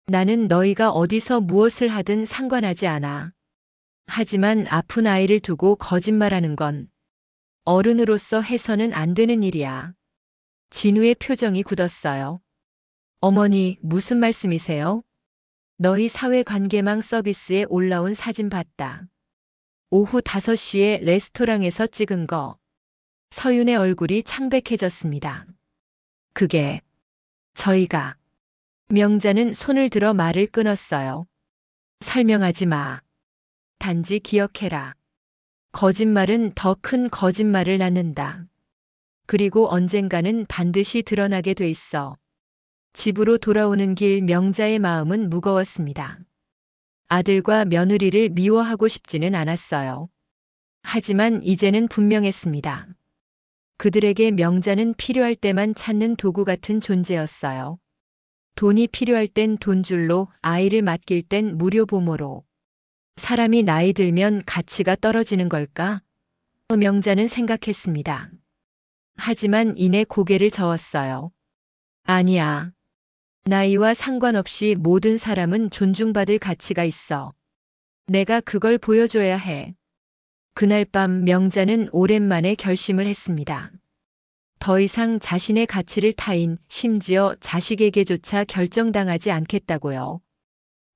나는 너희가 어디서 무엇을 하든 상관하지 않아. 하지만 아픈 아이를 두고 거짓말하는 건 어른으로서 해서는 안 되는 일이야. 진우의 표정이 굳었어요. 어머니, 무슨 말씀이세요? 너희 사회관계망 서비스에 올라온 사진 봤다. 오후 5시에 레스토랑에서 찍은 거. 서윤의 얼굴이 창백해졌습니다. 그게 저희가. 명자는 손을 들어 말을 끊었어요. 설명하지 마. 단지 기억해라. 거짓말은 더 큰 거짓말을 낳는다. 그리고 언젠가는 반드시 드러나게 돼 있어. 집으로 돌아오는 길 명자의 마음은 무거웠습니다. 아들과 며느리를 미워하고 싶지는 않았어요. 하지만 이제는 분명했습니다. 그들에게 명자는 필요할 때만 찾는 도구 같은 존재였어요. 돈이 필요할 땐 돈줄로, 아이를 맡길 땐 무료 보모로. 사람이 나이 들면 가치가 떨어지는 걸까? 명자는 생각했습니다. 하지만 이내 고개를 저었어요. 아니야. 나이와 상관없이 모든 사람은 존중받을 가치가 있어. 내가 그걸 보여줘야 해. 그날 밤 명자는 오랜만에 결심을 했습니다. 더 이상 자신의 가치를 타인, 심지어 자식에게조차 결정당하지 않겠다고요.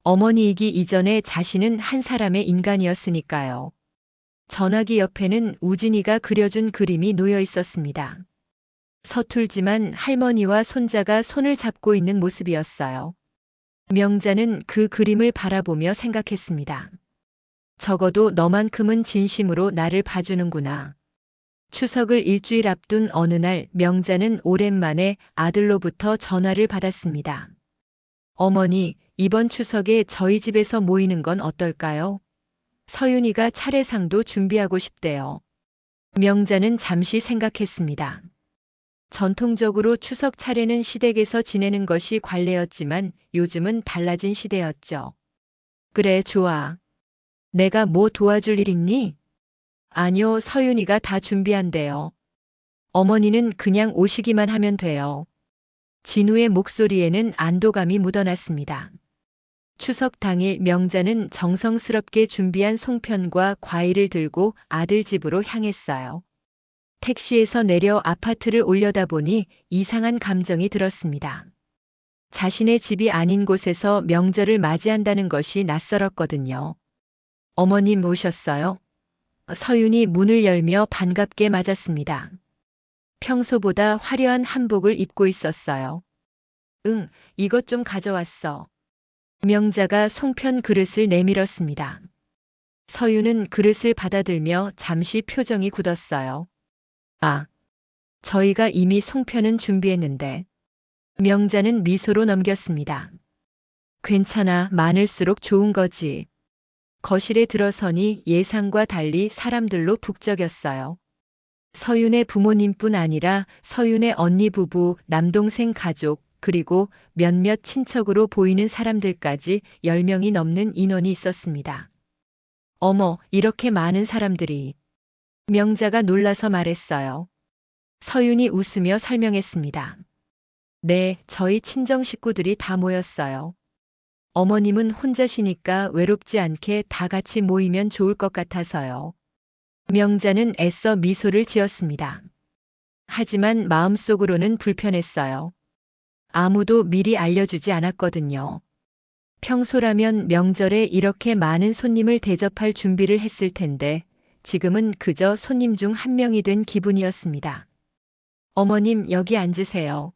어머니이기 이전에 자신은 한 사람의 인간이었으니까요. 전화기 옆에는 우진이가 그려준 그림이 놓여 있었습니다. 서툴지만 할머니와 손자가 손을 잡고 있는 모습이었어요. 명자는 그 그림을 바라보며 생각했습니다. 적어도 너만큼은 진심으로 나를 봐주는구나. 추석을 일주일 앞둔 어느 날 명자는 오랜만에 아들로부터 전화를 받았습니다. 어머니, 이번 추석에 저희 집에서 모이는 건 어떨까요? 서윤이가 차례상도 준비하고 싶대요. 명자는 잠시 생각했습니다. 전통적으로 추석 차례는 시댁에서 지내는 것이 관례였지만 요즘은 달라진 시대였죠. 그래, 좋아. 내가 뭐 도와줄 일 있니? 아니요, 서윤이가 다 준비한대요. 어머니는 그냥 오시기만 하면 돼요. 진우의 목소리에는 안도감이 묻어났습니다. 추석 당일 명자는 정성스럽게 준비한 송편과 과일을 들고 아들 집으로 향했어요. 택시에서 내려 아파트를 올려다보니 이상한 감정이 들었습니다. 자신의 집이 아닌 곳에서 명절을 맞이한다는 것이 낯설었거든요. 어머님 오셨어요? 서윤이 문을 열며 반갑게 맞았습니다. 평소보다 화려한 한복을 입고 있었어요. 응, 이것 좀 가져왔어. 명자가 송편 그릇을 내밀었습니다. 서윤은 그릇을 받아들며 잠시 표정이 굳었어요. 아, 저희가 이미 송편은 준비했는데. 명자는 미소로 넘겼습니다. 괜찮아, 많을수록 좋은 거지. 거실에 들어서니 예상과 달리 사람들로 북적였어요. 서윤의 부모님뿐 아니라 서윤의 언니 부부, 남동생 가족, 그리고 몇몇 친척으로 보이는 사람들까지 10명이 넘는 인원이 있었습니다. 어머, 이렇게 많은 사람들이. 명자가 놀라서 말했어요. 서윤이 웃으며 설명했습니다. 네, 저희 친정 식구들이 다 모였어요. 어머님은 혼자시니까 외롭지 않게 다 같이 모이면 좋을 것 같아서요. 명자는 애써 미소를 지었습니다. 하지만 마음속으로는 불편했어요. 아무도 미리 알려주지 않았거든요. 평소라면 명절에 이렇게 많은 손님을 대접할 준비를 했을 텐데 지금은 그저 손님 중 한 명이 된 기분이었습니다. 어머님, 여기 앉으세요.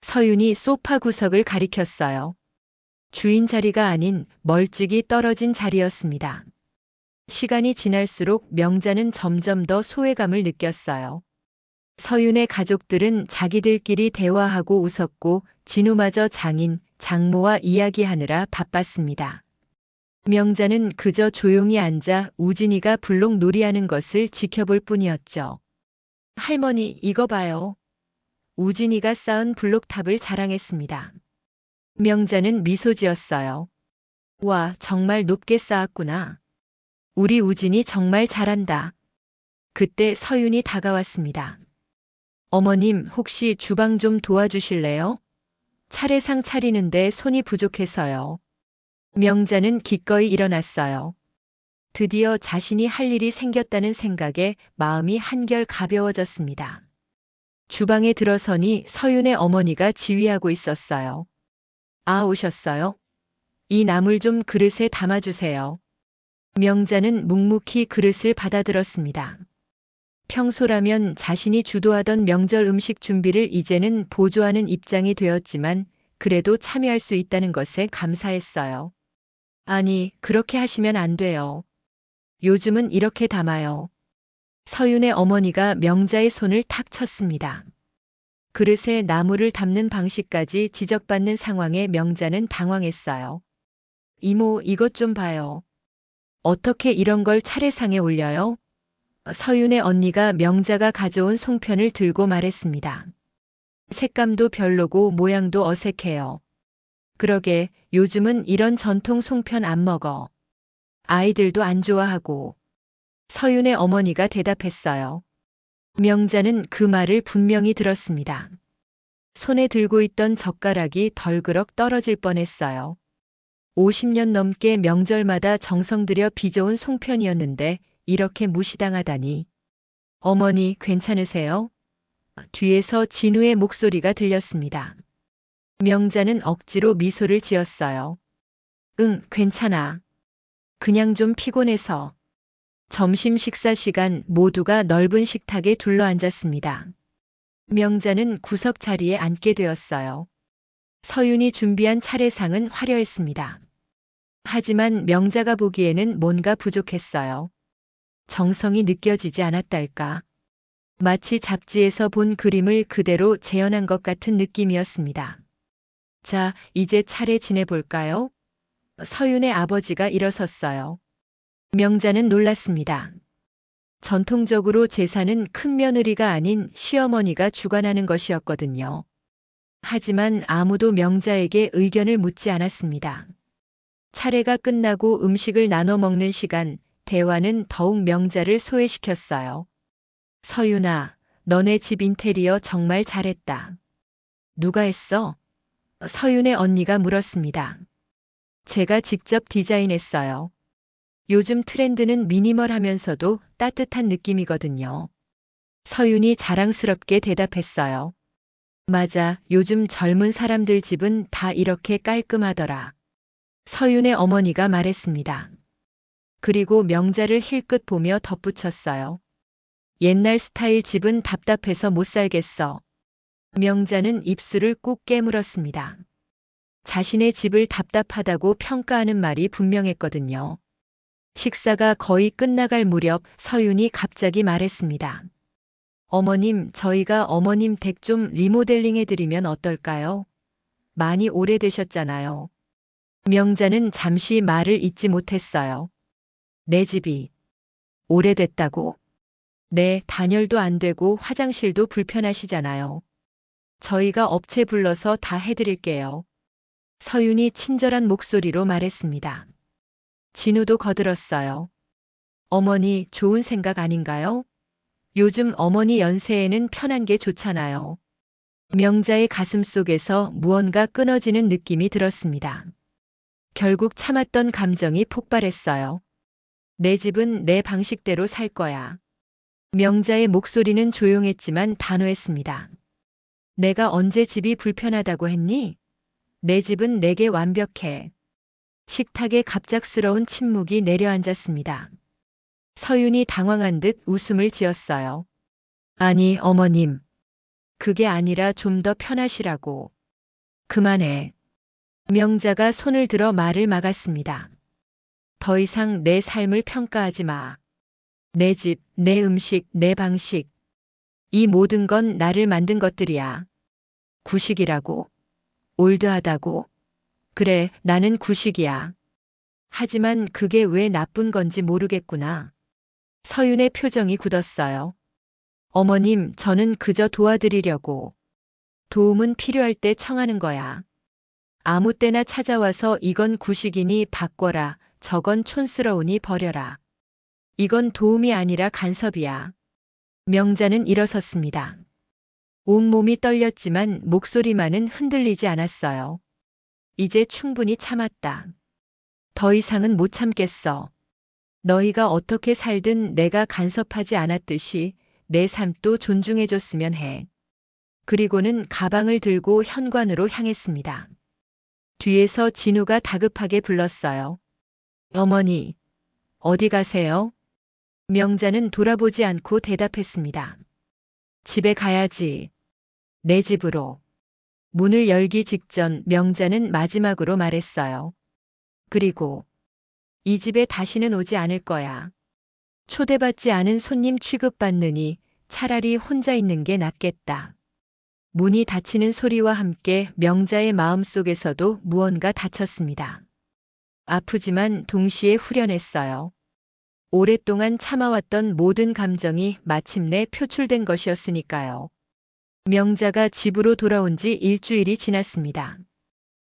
서윤이 소파 구석을 가리켰어요. 주인 자리가 아닌 멀찍이 떨어진 자리였습니다. 시간이 지날수록 명자는 점점 더 소외감을 느꼈어요. 서윤의 가족들은 자기들끼리 대화하고 웃었고 진우마저 장인, 장모와 이야기하느라 바빴습니다. 명자는 그저 조용히 앉아 우진이가 블록 놀이하는 것을 지켜볼 뿐이었죠. 할머니, 이거 봐요. 우진이가 쌓은 블록탑을 자랑했습니다. 명자는 미소 지었어요. 와, 정말 높게 쌓았구나. 우리 우진이 정말 잘한다. 그때 서윤이 다가왔습니다. 어머님, 혹시 주방 좀 도와주실래요? 차례상 차리는데 손이 부족해서요. 명자는 기꺼이 일어났어요. 드디어 자신이 할 일이 생겼다는 생각에 마음이 한결 가벼워졌습니다. 주방에 들어서니 서윤의 어머니가 지휘하고 있었어요. 아, 오셨어요? 이 나물 좀 그릇에 담아주세요. 명자는 묵묵히 그릇을 받아들었습니다. 평소라면 자신이 주도하던 명절 음식 준비를 이제는 보조하는 입장이 되었지만 그래도 참여할 수 있다는 것에 감사했어요. 아니, 그렇게 하시면 안 돼요. 요즘은 이렇게 담아요. 서윤의 어머니가 명자의 손을 탁 쳤습니다. 그릇에 나물을 담는 방식까지 지적받는 상황에 명자는 당황했어요. 이모, 이것 좀 봐요. 어떻게 이런 걸 차례상에 올려요? 서윤의 언니가 명자가 가져온 송편을 들고 말했습니다. 색감도 별로고 모양도 어색해요. 그러게, 요즘은 이런 전통 송편 안 먹어. 아이들도 안 좋아하고. 서윤의 어머니가 대답했어요. 명자는 그 말을 분명히 들었습니다. 손에 들고 있던 젓가락이 덜그럭 떨어질 뻔했어요. 50년 넘게 명절마다 정성 들여 빚어온 송편이었는데 이렇게 무시당하다니. 어머니, 괜찮으세요? 뒤에서 진우의 목소리가 들렸습니다. 명자는 억지로 미소를 지었어요. 응, 괜찮아. 그냥 좀 피곤해서. 점심 식사 시간 모두가 넓은 식탁에 둘러앉았습니다. 명자는 구석 자리에 앉게 되었어요. 서윤이 준비한 차례상은 화려했습니다. 하지만 명자가 보기에는 뭔가 부족했어요. 정성이 느껴지지 않았달까. 마치 잡지에서 본 그림을 그대로 재현한 것 같은 느낌이었습니다. 자, 이제 차례 지내볼까요? 서윤의 아버지가 일어섰어요. 명자는 놀랐습니다. 전통적으로 제사는 큰 며느리가 아닌 시어머니가 주관하는 것이었거든요. 하지만 아무도 명자에게 의견을 묻지 않았습니다. 차례가 끝나고 음식을 나눠 먹는 시간, 대화는 더욱 명자를 소외시켰어요. 서윤아, 너네 집 인테리어 정말 잘했다. 누가 했어? 서윤의 언니가 물었습니다. 제가 직접 디자인했어요. 요즘 트렌드는 미니멀하면서도 따뜻한 느낌이거든요. 서윤이 자랑스럽게 대답했어요. 맞아, 요즘 젊은 사람들 집은 다 이렇게 깔끔하더라. 서윤의 어머니가 말했습니다. 그리고 명자를 힐끗 보며 덧붙였어요. 옛날 스타일 집은 답답해서 못 살겠어. 명자는 입술을 꾹 깨물었습니다. 자신의 집을 답답하다고 평가하는 말이 분명했거든요. 식사가 거의 끝나갈 무렵 서윤이 갑자기 말했습니다. 어머님, 저희가 어머님 댁 좀 리모델링 해드리면 어떨까요? 많이 오래되셨잖아요. 명자는 잠시 말을 잇지 못했어요. 내 집이 오래됐다고? 네, 단열도 안 되고 화장실도 불편하시잖아요. 저희가 업체 불러서 다 해드릴게요. 서윤이 친절한 목소리로 말했습니다. 진우도 거들었어요. 어머니, 좋은 생각 아닌가요? 요즘 어머니 연세에는 편한 게 좋잖아요. 명자의 가슴 속에서 무언가 끊어지는 느낌이 들었습니다. 결국 참았던 감정이 폭발했어요. 내 집은 내 방식대로 살 거야. 명자의 목소리는 조용했지만 단호했습니다. 내가 언제 집이 불편하다고 했니? 내 집은 내게 완벽해. 식탁에 갑작스러운 침묵이 내려앉았습니다. 서윤이 당황한 듯 웃음을 지었어요. 아니, 어머님. 그게 아니라 좀 더 편하시라고. 그만해. 명자가 손을 들어 말을 막았습니다. 더 이상 내 삶을 평가하지 마. 내 집, 내 음식, 내 방식. 이 모든 건 나를 만든 것들이야. 구식이라고. 올드하다고. 그래, 나는 구식이야. 하지만 그게 왜 나쁜 건지 모르겠구나. 서윤의 표정이 굳었어요. 어머님, 저는 그저 도와드리려고. 도움은 필요할 때 청하는 거야. 아무 때나 찾아와서 이건 구식이니 바꿔라, 저건 촌스러우니 버려라. 이건 도움이 아니라 간섭이야. 명자는 일어섰습니다. 온몸이 떨렸지만 목소리만은 흔들리지 않았어요. 이제 충분히 참았다. 더 이상은 못 참겠어. 너희가 어떻게 살든 내가 간섭하지 않았듯이 내 삶도 존중해줬으면 해. 그리고는 가방을 들고 현관으로 향했습니다. 뒤에서 진우가 다급하게 불렀어요. 어머니, 어디 가세요? 명자는 돌아보지 않고 대답했습니다. 집에 가야지. 내 집으로. 문을 열기 직전 명자는 마지막으로 말했어요. 그리고 이 집에 다시는 오지 않을 거야. 초대받지 않은 손님 취급받느니 차라리 혼자 있는 게 낫겠다. 문이 닫히는 소리와 함께 명자의 마음속에서도 무언가 닫혔습니다. 아프지만 동시에 후련했어요. 오랫동안 참아왔던 모든 감정이 마침내 표출된 것이었으니까요. 명자가 집으로 돌아온 지 일주일이 지났습니다.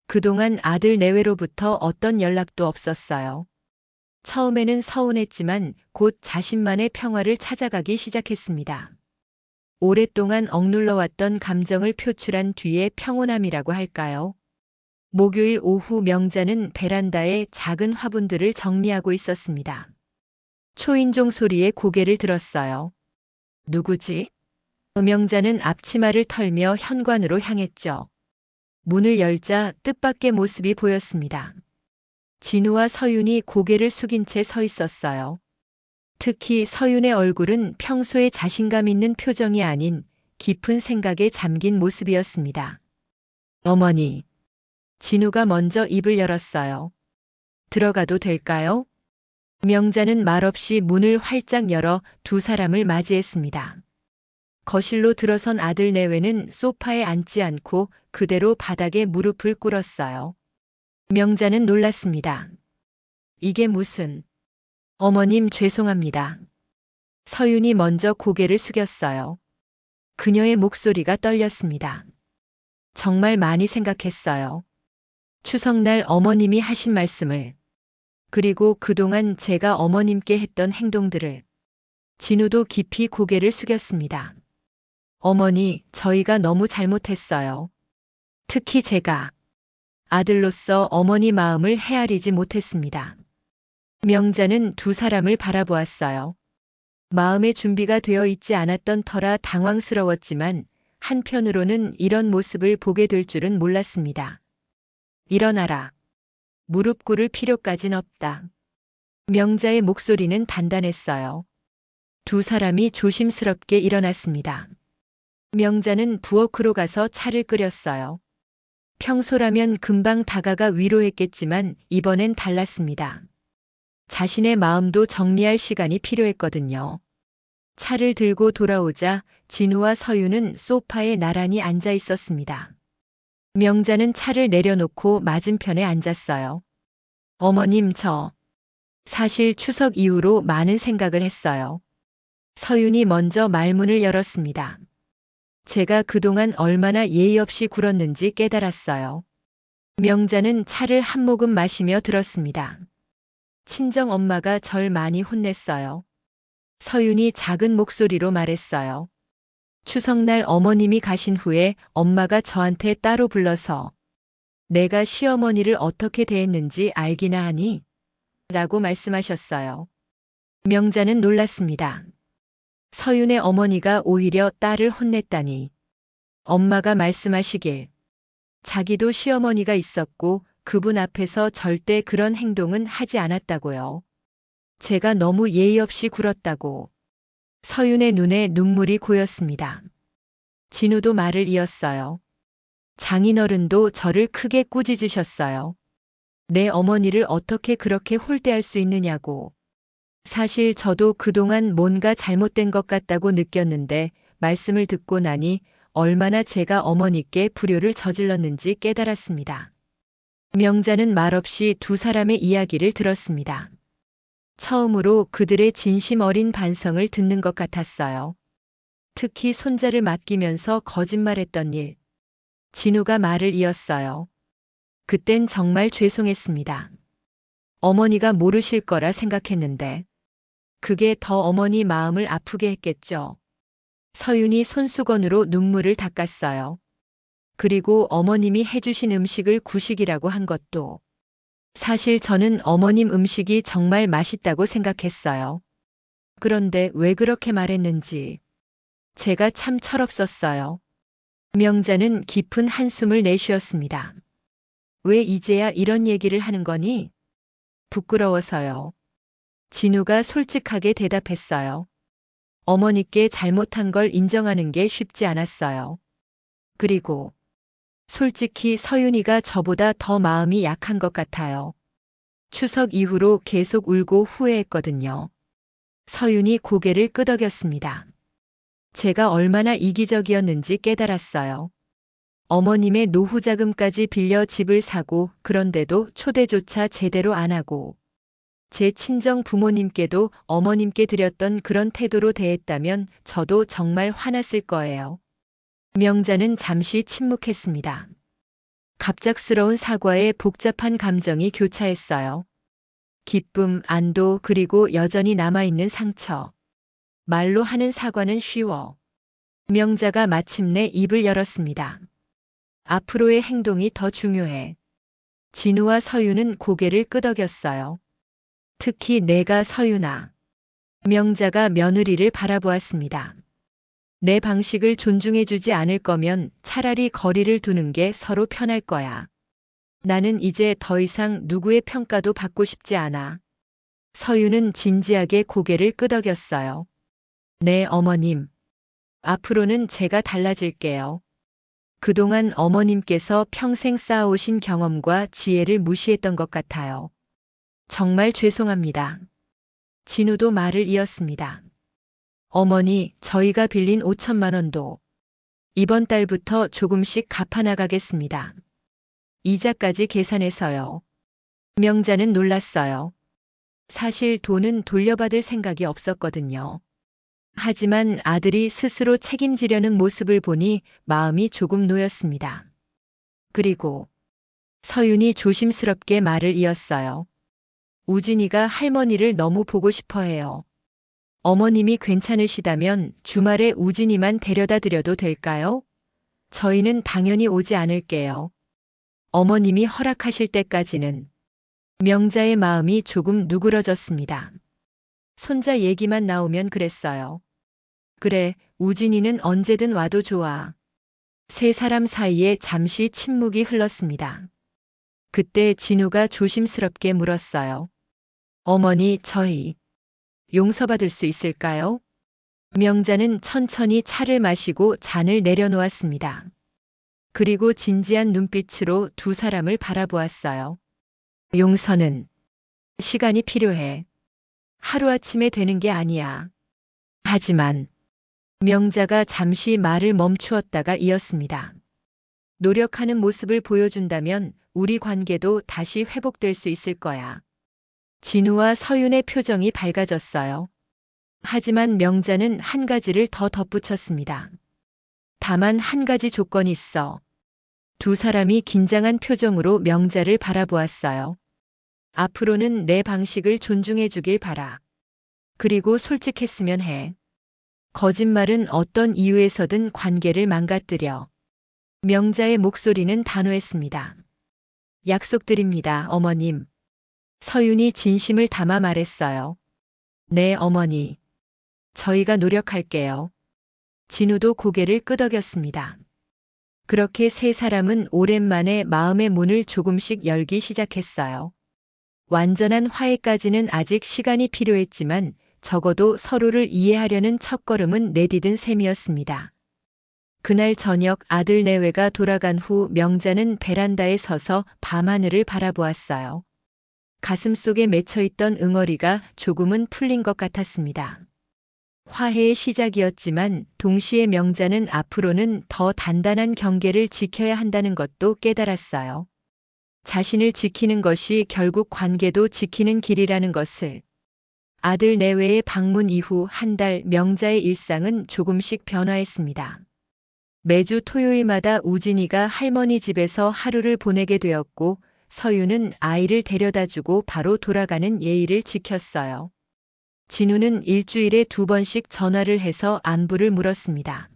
그동안 아들 내외로부터 어떤 연락도 없었어요. 처음에는 서운했지만 곧 자신만의 평화를 찾아가기 시작했습니다. 오랫동안 억눌러왔던 감정을 표출한 뒤의 평온함이라고 할까요? 목요일 오후 명자는 베란다에 작은 화분들을 정리하고 있었습니다. 초인종 소리에 고개를 들었어요. 누구지? 음영자는 앞치마를 털며 현관으로 향했죠. 문을 열자 뜻밖의 모습이 보였습니다. 진우와 서윤이 고개를 숙인 채 서 있었어요. 특히 서윤의 얼굴은 평소에 자신감 있는 표정이 아닌 깊은 생각에 잠긴 모습이었습니다. 어머니. 진우가 먼저 입을 열었어요. 들어가도 될까요? 명자는 말없이 문을 활짝 열어 두 사람을 맞이했습니다. 거실로 들어선 아들 내외는 소파에 앉지 않고 그대로 바닥에 무릎을 꿇었어요. 명자는 놀랐습니다. 이게 무슨... 어머님 죄송합니다. 서윤이 먼저 고개를 숙였어요. 그녀의 목소리가 떨렸습니다. 정말 많이 생각했어요. 추석날 어머님이 하신 말씀을, 그리고 그동안 제가 어머님께 했던 행동들을. 진우도 깊이 고개를 숙였습니다. 어머니, 저희가 너무 잘못했어요. 특히 제가 아들로서 어머니 마음을 헤아리지 못했습니다. 명자는 두 사람을 바라보았어요. 마음의 준비가 되어 있지 않았던 터라 당황스러웠지만 한편으로는 이런 모습을 보게 될 줄은 몰랐습니다. 일어나라. 무릎 꿇을 필요까진 없다. 명자의 목소리는 단단했어요. 두 사람이 조심스럽게 일어났습니다. 명자는 부엌으로 가서 차를 끓였어요. 평소라면 금방 다가가 위로했겠지만 이번엔 달랐습니다. 자신의 마음도 정리할 시간이 필요했거든요. 차를 들고 돌아오자 진우와 서윤은 소파에 나란히 앉아 있었습니다. 명자는 차를 내려놓고 맞은편에 앉았어요. 어머님, 사실 추석 이후로 많은 생각을 했어요. 서윤이 먼저 말문을 열었습니다. 제가 그동안 얼마나 예의 없이 굴었는지 깨달았어요. 명자는 차를 한 모금 마시며 들었습니다. 친정 엄마가 절 많이 혼냈어요. 서윤이 작은 목소리로 말했어요. 추석날 어머님이 가신 후에 엄마가 저한테 따로 불러서 내가 시어머니를 어떻게 대했는지 알기나 하니? 라고 말씀하셨어요. 명자는 놀랐습니다. 서윤의 어머니가 오히려 딸을 혼냈다니. 엄마가 말씀하시길. 자기도 시어머니가 있었고 그분 앞에서 절대 그런 행동은 하지 않았다고요. 제가 너무 예의 없이 굴었다고. 서윤의 눈에 눈물이 고였습니다. 진우도 말을 이었어요. 장인어른도 저를 크게 꾸짖으셨어요. 내 어머니를 어떻게 그렇게 홀대할 수 있느냐고. 사실 저도 그동안 뭔가 잘못된 것 같다고 느꼈는데 말씀을 듣고 나니 얼마나 제가 어머니께 불효를 저질렀는지 깨달았습니다. 명자는 말없이 두 사람의 이야기를 들었습니다. 처음으로 그들의 진심 어린 반성을 듣는 것 같았어요. 특히 손자를 맡기면서 거짓말했던 일. 진우가 말을 이었어요. 그땐 정말 죄송했습니다. 어머니가 모르실 거라 생각했는데 그게 더 어머니 마음을 아프게 했겠죠. 서윤이 손수건으로 눈물을 닦았어요. 그리고 어머님이 해주신 음식을 구식이라고 한 것도. 사실 저는 어머님 음식이 정말 맛있다고 생각했어요. 그런데 왜 그렇게 말했는지. 제가 참 철없었어요. 명자는 깊은 한숨을 내쉬었습니다. 왜 이제야 이런 얘기를 하는 거니? 부끄러워서요. 진우가 솔직하게 대답했어요. 어머니께 잘못한 걸 인정하는 게 쉽지 않았어요. 그리고 솔직히 서윤이가 저보다 더 마음이 약한 것 같아요. 추석 이후로 계속 울고 후회했거든요. 서윤이 고개를 끄덕였습니다. 제가 얼마나 이기적이었는지 깨달았어요. 어머님의 노후 자금까지 빌려 집을 사고 그런데도 초대조차 제대로 안 하고 제 친정 부모님께도 어머님께 드렸던 그런 태도로 대했다면 저도 정말 화났을 거예요. 명자는 잠시 침묵했습니다. 갑작스러운 사과에 복잡한 감정이 교차했어요. 기쁨, 안도, 그리고 여전히 남아있는 상처. 말로 하는 사과는 쉬워. 명자가 마침내 입을 열었습니다. 앞으로의 행동이 더 중요해. 진우와 서윤은 고개를 끄덕였어요. 특히 내가 서윤아. 명자가 며느리를 바라보았습니다. 내 방식을 존중해주지 않을 거면 차라리 거리를 두는 게 서로 편할 거야. 나는 이제 더 이상 누구의 평가도 받고 싶지 않아. 서유는 진지하게 고개를 끄덕였어요. 네, 어머님. 앞으로는 제가 달라질게요. 그동안 어머님께서 평생 쌓아오신 경험과 지혜를 무시했던 것 같아요. 정말 죄송합니다. 진우도 말을 이었습니다. 어머니, 저희가 빌린 5천만 원도 이번 달부터 조금씩 갚아나가겠습니다. 이자까지 계산해서요. 명자는 놀랐어요. 사실 돈은 돌려받을 생각이 없었거든요. 하지만 아들이 스스로 책임지려는 모습을 보니 마음이 조금 놓였습니다. 그리고 서윤이 조심스럽게 말을 이었어요. 우진이가 할머니를 너무 보고 싶어 해요. 어머님이 괜찮으시다면 주말에 우진이만 데려다 드려도 될까요? 저희는 당연히 오지 않을게요. 어머님이 허락하실 때까지는. 명자의 마음이 조금 누그러졌습니다. 손자 얘기만 나오면 그랬어요. 그래, 우진이는 언제든 와도 좋아. 세 사람 사이에 잠시 침묵이 흘렀습니다. 그때 진우가 조심스럽게 물었어요. 어머니, 저희 용서받을 수 있을까요? 명자는 천천히 차를 마시고 잔을 내려놓았습니다. 그리고 진지한 눈빛으로 두 사람을 바라보았어요. 용서는 시간이 필요해. 하루아침에 되는 게 아니야. 하지만 명자가 잠시 말을 멈추었다가 이었습니다. 노력하는 모습을 보여준다면 우리 관계도 다시 회복될 수 있을 거야. 진우와 서윤의 표정이 밝아졌어요. 하지만 명자는 한 가지를 더 덧붙였습니다. 다만 한 가지 조건이 있어. 두 사람이 긴장한 표정으로 명자를 바라보았어요. 앞으로는 내 방식을 존중해 주길 바라. 그리고 솔직했으면 해. 거짓말은 어떤 이유에서든 관계를 망가뜨려. 명자의 목소리는 단호했습니다. 약속드립니다, 어머님. 서윤이 진심을 담아 말했어요. 네, 어머니. 저희가 노력할게요. 진우도 고개를 끄덕였습니다. 그렇게 세 사람은 오랜만에 마음의 문을 조금씩 열기 시작했어요. 완전한 화해까지는 아직 시간이 필요했지만 적어도 서로를 이해하려는 첫걸음은 내디딘 셈이었습니다. 그날 저녁 아들 내외가 돌아간 후 명자는 베란다에 서서 밤하늘을 바라보았어요. 가슴속에 맺혀있던 응어리가 조금은 풀린 것 같았습니다. 화해의 시작이었지만 동시에 명자는 앞으로는 더 단단한 경계를 지켜야 한다는 것도 깨달았어요. 자신을 지키는 것이 결국 관계도 지키는 길이라는 것을. 아들 내외의 방문 이후 한 달 명자의 일상은 조금씩 변화했습니다. 매주 토요일마다 우진이가 할머니 집에서 하루를 보내게 되었고 서유는 아이를 데려다주고 바로 돌아가는 예의를 지켰어요. 진우는 일주일에 2번씩 전화를 해서 안부를 물었습니다.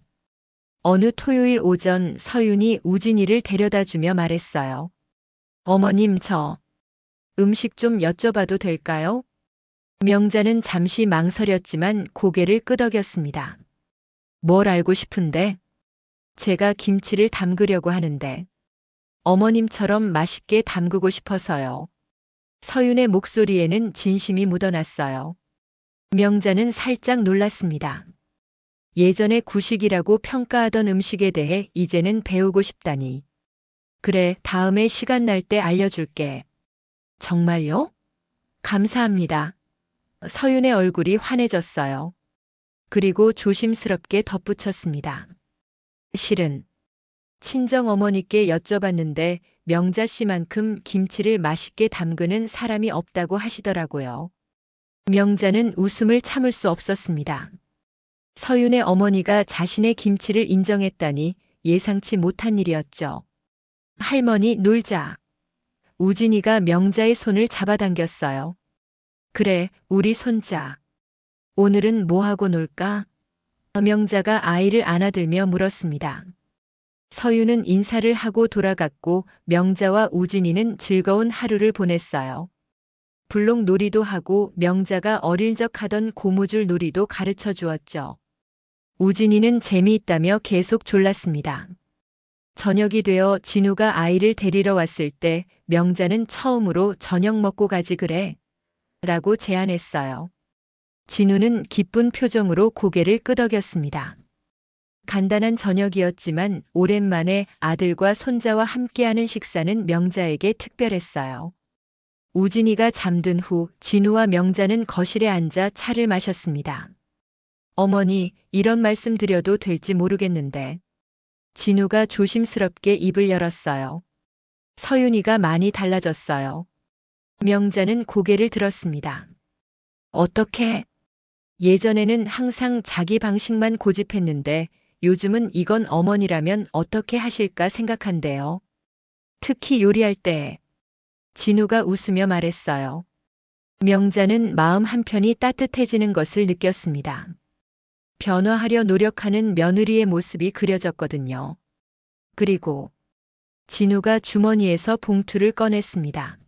어느 토요일 오전 서윤이 우진이를 데려다주며 말했어요. 어머님, 저 음식 좀 여쭤봐도 될까요? 명자는 잠시 망설였지만 고개를 끄덕였습니다. 뭘 알고 싶은데? 제가 김치를 담그려고 하는데 어머님처럼 맛있게 담그고 싶어서요. 서윤의 목소리에는 진심이 묻어났어요. 명자는 살짝 놀랐습니다. 예전에 구식이라고 평가하던 음식에 대해 이제는 배우고 싶다니. 그래, 다음에 시간 날 때 알려줄게. 정말요? 감사합니다. 서윤의 얼굴이 환해졌어요. 그리고 조심스럽게 덧붙였습니다. 실은 친정어머니께 여쭤봤는데 명자 씨만큼 김치를 맛있게 담그는 사람이 없다고 하시더라고요. 명자는 웃음을 참을 수 없었습니다. 서윤의 어머니가 자신의 김치를 인정했다니 예상치 못한 일이었죠. 할머니, 놀자. 우진이가 명자의 손을 잡아당겼어요. 그래, 우리 손자. 오늘은 뭐하고 놀까? 명자가 아이를 안아들며 물었습니다. 서윤은 인사를 하고 돌아갔고 명자와 우진이는 즐거운 하루를 보냈어요. 블록 놀이도 하고 명자가 어릴 적 하던 고무줄 놀이도 가르쳐 주었죠. 우진이는 재미있다며 계속 졸랐습니다. 저녁이 되어 진우가 아이를 데리러 왔을 때 명자는 처음으로 저녁 먹고 가지 그래? 라고 제안했어요. 진우는 기쁜 표정으로 고개를 끄덕였습니다. 간단한 저녁이었지만 오랜만에 아들과 손자와 함께하는 식사는 명자에게 특별했어요. 우진이가 잠든 후 진우와 명자는 거실에 앉아 차를 마셨습니다. 어머니, 이런 말씀 드려도 될지 모르겠는데. 진우가 조심스럽게 입을 열었어요. 서윤이가 많이 달라졌어요. 명자는 고개를 들었습니다. 어떻게? 예전에는 항상 자기 방식만 고집했는데 요즘은 이건 어머니라면 어떻게 하실까 생각한대요. 특히 요리할 때. 진우가 웃으며 말했어요. 명자는 마음 한편이 따뜻해지는 것을 느꼈습니다. 변화하려 노력하는 며느리의 모습이 그려졌거든요. 그리고 진우가 주머니에서 봉투를 꺼냈습니다.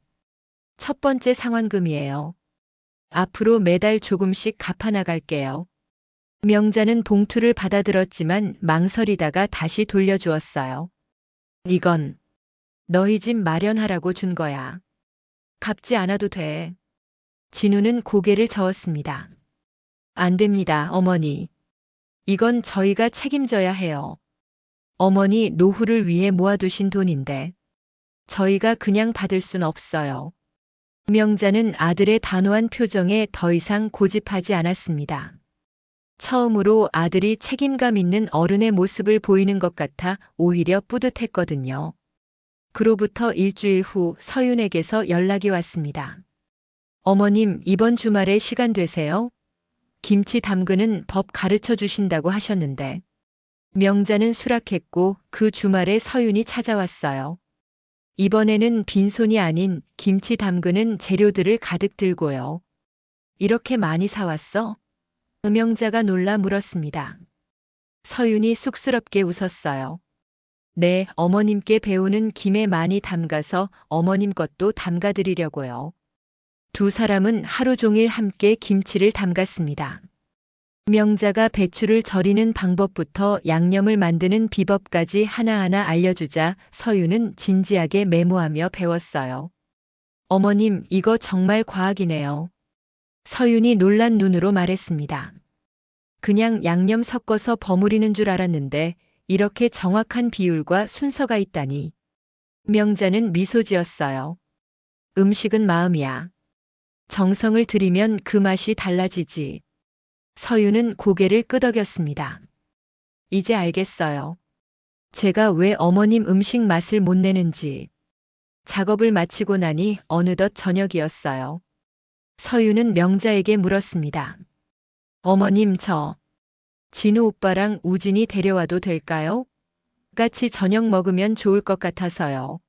첫 번째 상환금이에요. 앞으로 매달 조금씩 갚아나갈게요. 명자는 봉투를 받아들었지만 망설이다가 다시 돌려주었어요. 이건 너희 집 마련하라고 준 거야. 갚지 않아도 돼. 진우는 고개를 저었습니다. 안 됩니다, 어머니. 이건 저희가 책임져야 해요. 어머니 노후를 위해 모아두신 돈인데 저희가 그냥 받을 순 없어요. 명자는 아들의 단호한 표정에 더 이상 고집하지 않았습니다. 처음으로 아들이 책임감 있는 어른의 모습을 보이는 것 같아 오히려 뿌듯했거든요. 그로부터 일주일 후 서윤에게서 연락이 왔습니다. 어머님, 이번 주말에 시간 되세요? 김치 담그는 법 가르쳐 주신다고 하셨는데. 명자는 수락했고 그 주말에 서윤이 찾아왔어요. 이번에는 빈손이 아닌 김치 담그는 재료들을 가득 들고요. 이렇게 많이 사왔어? 명자가 놀라 물었습니다. 서윤이 쑥스럽게 웃었어요. 네, 어머님께 배우는 김에 많이 담가서 어머님 것도 담가드리려고요. 두 사람은 하루 종일 함께 김치를 담갔습니다. 명자가 배추를 절이는 방법부터 양념을 만드는 비법까지 하나하나 알려주자 서윤은 진지하게 메모하며 배웠어요. 어머님, 이거 정말 과학이네요. 서윤이 놀란 눈으로 말했습니다. 그냥 양념 섞어서 버무리는 줄 알았는데 이렇게 정확한 비율과 순서가 있다니. 명자는 미소 지었어요. 음식은 마음이야. 정성을 들이면 그 맛이 달라지지. 서윤은 고개를 끄덕였습니다. 이제 알겠어요. 제가 왜 어머님 음식 맛을 못 내는지. 작업을 마치고 나니 어느덧 저녁이었어요. 서윤은 명자에게 물었습니다. 어머님, 진우 오빠랑 우진이 데려와도 될까요? 같이 저녁 먹으면 좋을 것 같아서요.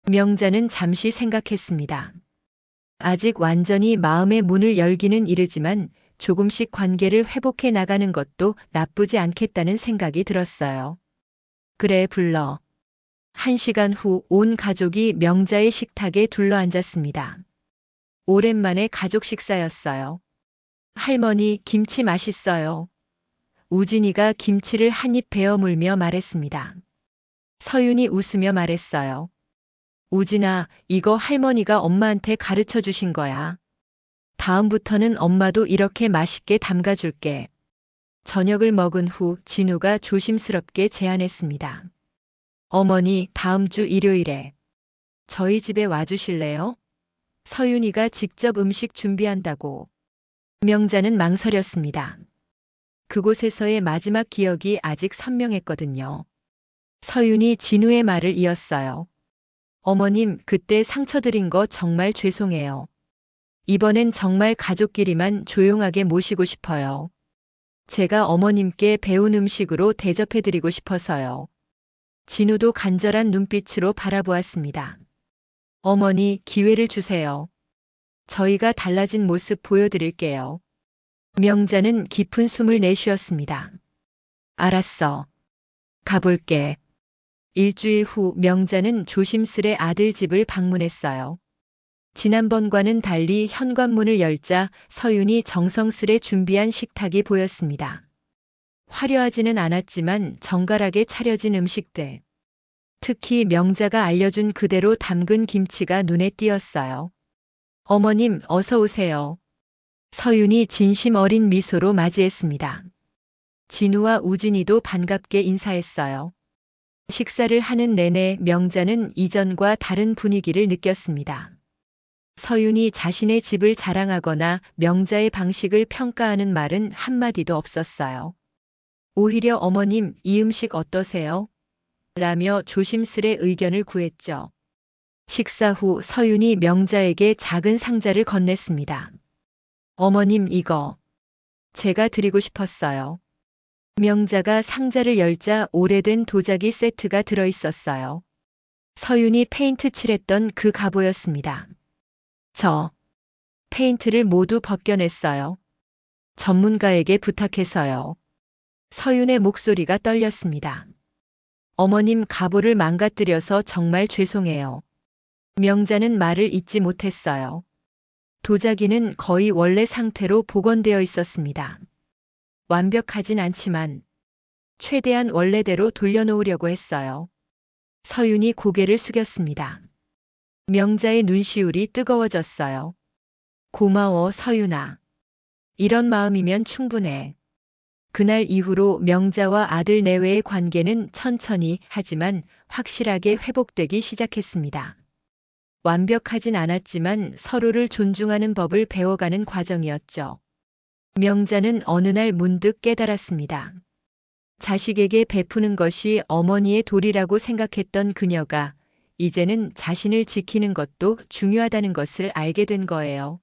명자는 잠시 생각했습니다. 아직 완전히 마음의 문을 열기는 이르지만 조금씩 관계를 회복해 나가는 것도 나쁘지 않겠다는 생각이 들었어요. 그래, 불러. 1시간 후 온 가족이 명자의 식탁에 둘러앉았습니다. 오랜만에 가족 식사였어요. 할머니, 김치 맛있어요. 우진이가 김치를 한 입 베어 물며 말했습니다. 서윤이 웃으며 말했어요. 우진아, 이거 할머니가 엄마한테 가르쳐 주신 거야. 다음부터는 엄마도 이렇게 맛있게 담가줄게. 저녁을 먹은 후 진우가 조심스럽게 제안했습니다. 어머니, 다음 주 일요일에 저희 집에 와주실래요? 서윤이가 직접 음식 준비한다고. 명자는 망설였습니다. 그곳에서의 마지막 기억이 아직 선명했거든요. 서윤이 진우의 말을 이었어요. 어머님, 그때 상처 드린 거 정말 죄송해요. 이번엔 정말 가족끼리만 조용하게 모시고 싶어요. 제가 어머님께 배운 음식으로 대접해드리고 싶어서요. 진우도 간절한 눈빛으로 바라보았습니다. 어머니, 기회를 주세요. 저희가 달라진 모습 보여드릴게요. 명자는 깊은 숨을 내쉬었습니다. 알았어. 가볼게. 일주일 후 명자는 조심스레 아들 집을 방문했어요. 지난번과는 달리 현관문을 열자 서윤이 정성스레 준비한 식탁이 보였습니다. 화려하지는 않았지만 정갈하게 차려진 음식들. 특히 명자가 알려준 그대로 담근 김치가 눈에 띄었어요. 어머님, 어서 오세요. 서윤이 진심 어린 미소로 맞이했습니다. 진우와 우진이도 반갑게 인사했어요. 식사를 하는 내내 명자는 이전과 다른 분위기를 느꼈습니다. 서윤이 자신의 집을 자랑하거나 명자의 방식을 평가하는 말은 한마디도 없었어요. 오히려 어머님, 이 음식 어떠세요? 라며 조심스레 의견을 구했죠. 식사 후 서윤이 명자에게 작은 상자를 건넸습니다. 어머님, 이거 제가 드리고 싶었어요. 명자가 상자를 열자 오래된 도자기 세트가 들어있었어요. 서윤이 페인트 칠했던 그 갑오였습니다. 저 페인트를 모두 벗겨냈어요. 전문가에게 부탁해서요. 서윤의 목소리가 떨렸습니다. 어머님, 갑오를 망가뜨려서 정말 죄송해요. 명자는 말을 잇지 못했어요. 도자기는 거의 원래 상태로 복원되어 있었습니다. 완벽하진 않지만 최대한 원래대로 돌려놓으려고 했어요. 서윤이 고개를 숙였습니다. 명자의 눈시울이 뜨거워졌어요. 고마워, 서윤아. 이런 마음이면 충분해. 그날 이후로 명자와 아들 내외의 관계는 천천히 하지만 확실하게 회복되기 시작했습니다. 완벽하진 않았지만 서로를 존중하는 법을 배워가는 과정이었죠. 명자는 어느 날 문득 깨달았습니다. 자식에게 베푸는 것이 어머니의 도리라고 생각했던 그녀가 이제는 자신을 지키는 것도 중요하다는 것을 알게 된 거예요.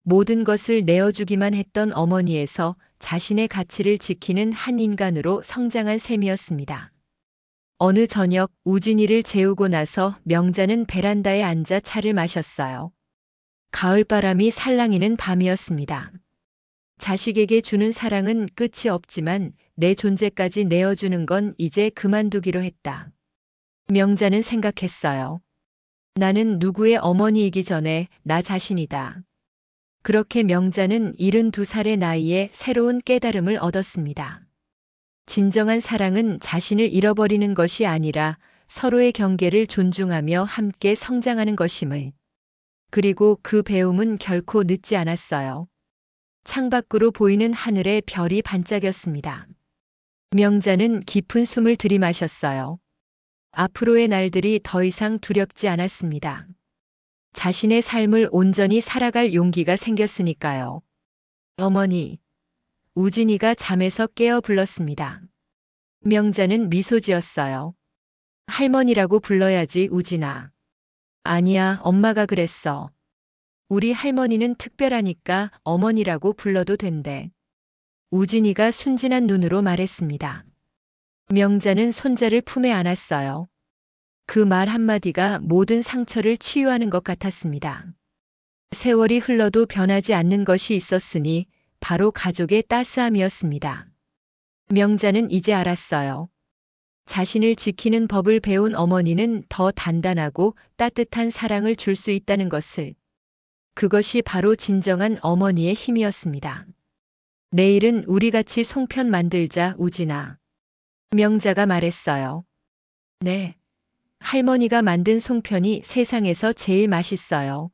모든 것을 내어주기만 했던 어머니에서 자신의 가치를 지키는 한 인간으로 성장한 셈이었습니다. 어느 저녁 우진이를 재우고 나서 명자는 베란다에 앉아 차를 마셨어요. 가을바람이 살랑이는 밤이었습니다. 자식에게 주는 사랑은 끝이 없지만 내 존재까지 내어주는 건 이제 그만두기로 했다. 명자는 생각했어요. 나는 누구의 어머니이기 전에 나 자신이다. 그렇게 명자는 72살의 나이에 새로운 깨달음을 얻었습니다. 진정한 사랑은 자신을 잃어버리는 것이 아니라 서로의 경계를 존중하며 함께 성장하는 것임을. 그리고 그 배움은 결코 늦지 않았어요. 창밖으로 보이는 하늘에 별이 반짝였습니다. 명자는 깊은 숨을 들이마셨어요. 앞으로의 날들이 더 이상 두렵지 않았습니다. 자신의 삶을 온전히 살아갈 용기가 생겼으니까요. 어머니. 우진이가 잠에서 깨어 불렀습니다. 명자는 미소 지었어요. 할머니라고 불러야지, 우진아. 아니야, 엄마가 그랬어. 우리 할머니는 특별하니까 어머니라고 불러도 된대. 우진이가 순진한 눈으로 말했습니다. 명자는 손자를 품에 안았어요. 그 말 한마디가 모든 상처를 치유하는 것 같았습니다. 세월이 흘러도 변하지 않는 것이 있었으니 바로 가족의 따스함이었습니다. 명자는 이제 알았어요. 자신을 지키는 법을 배운 어머니는 더 단단하고 따뜻한 사랑을 줄 수 있다는 것을. 그것이 바로 진정한 어머니의 힘이었습니다. 내일은 우리 같이 송편 만들자, 우진아. 명자가 말했어요. 네. 할머니가 만든 송편이 세상에서 제일 맛있어요.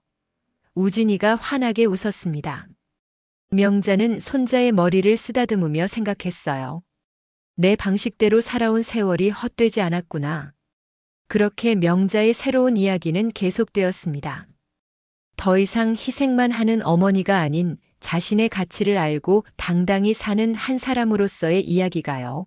우진이가 환하게 웃었습니다. 명자는 손자의 머리를 쓰다듬으며 생각했어요. 내 방식대로 살아온 세월이 헛되지 않았구나. 그렇게 명자의 새로운 이야기는 계속되었습니다. 더 이상 희생만 하는 어머니가 아닌 자신의 가치를 알고 당당히 사는 한 사람으로서의 이야기가요.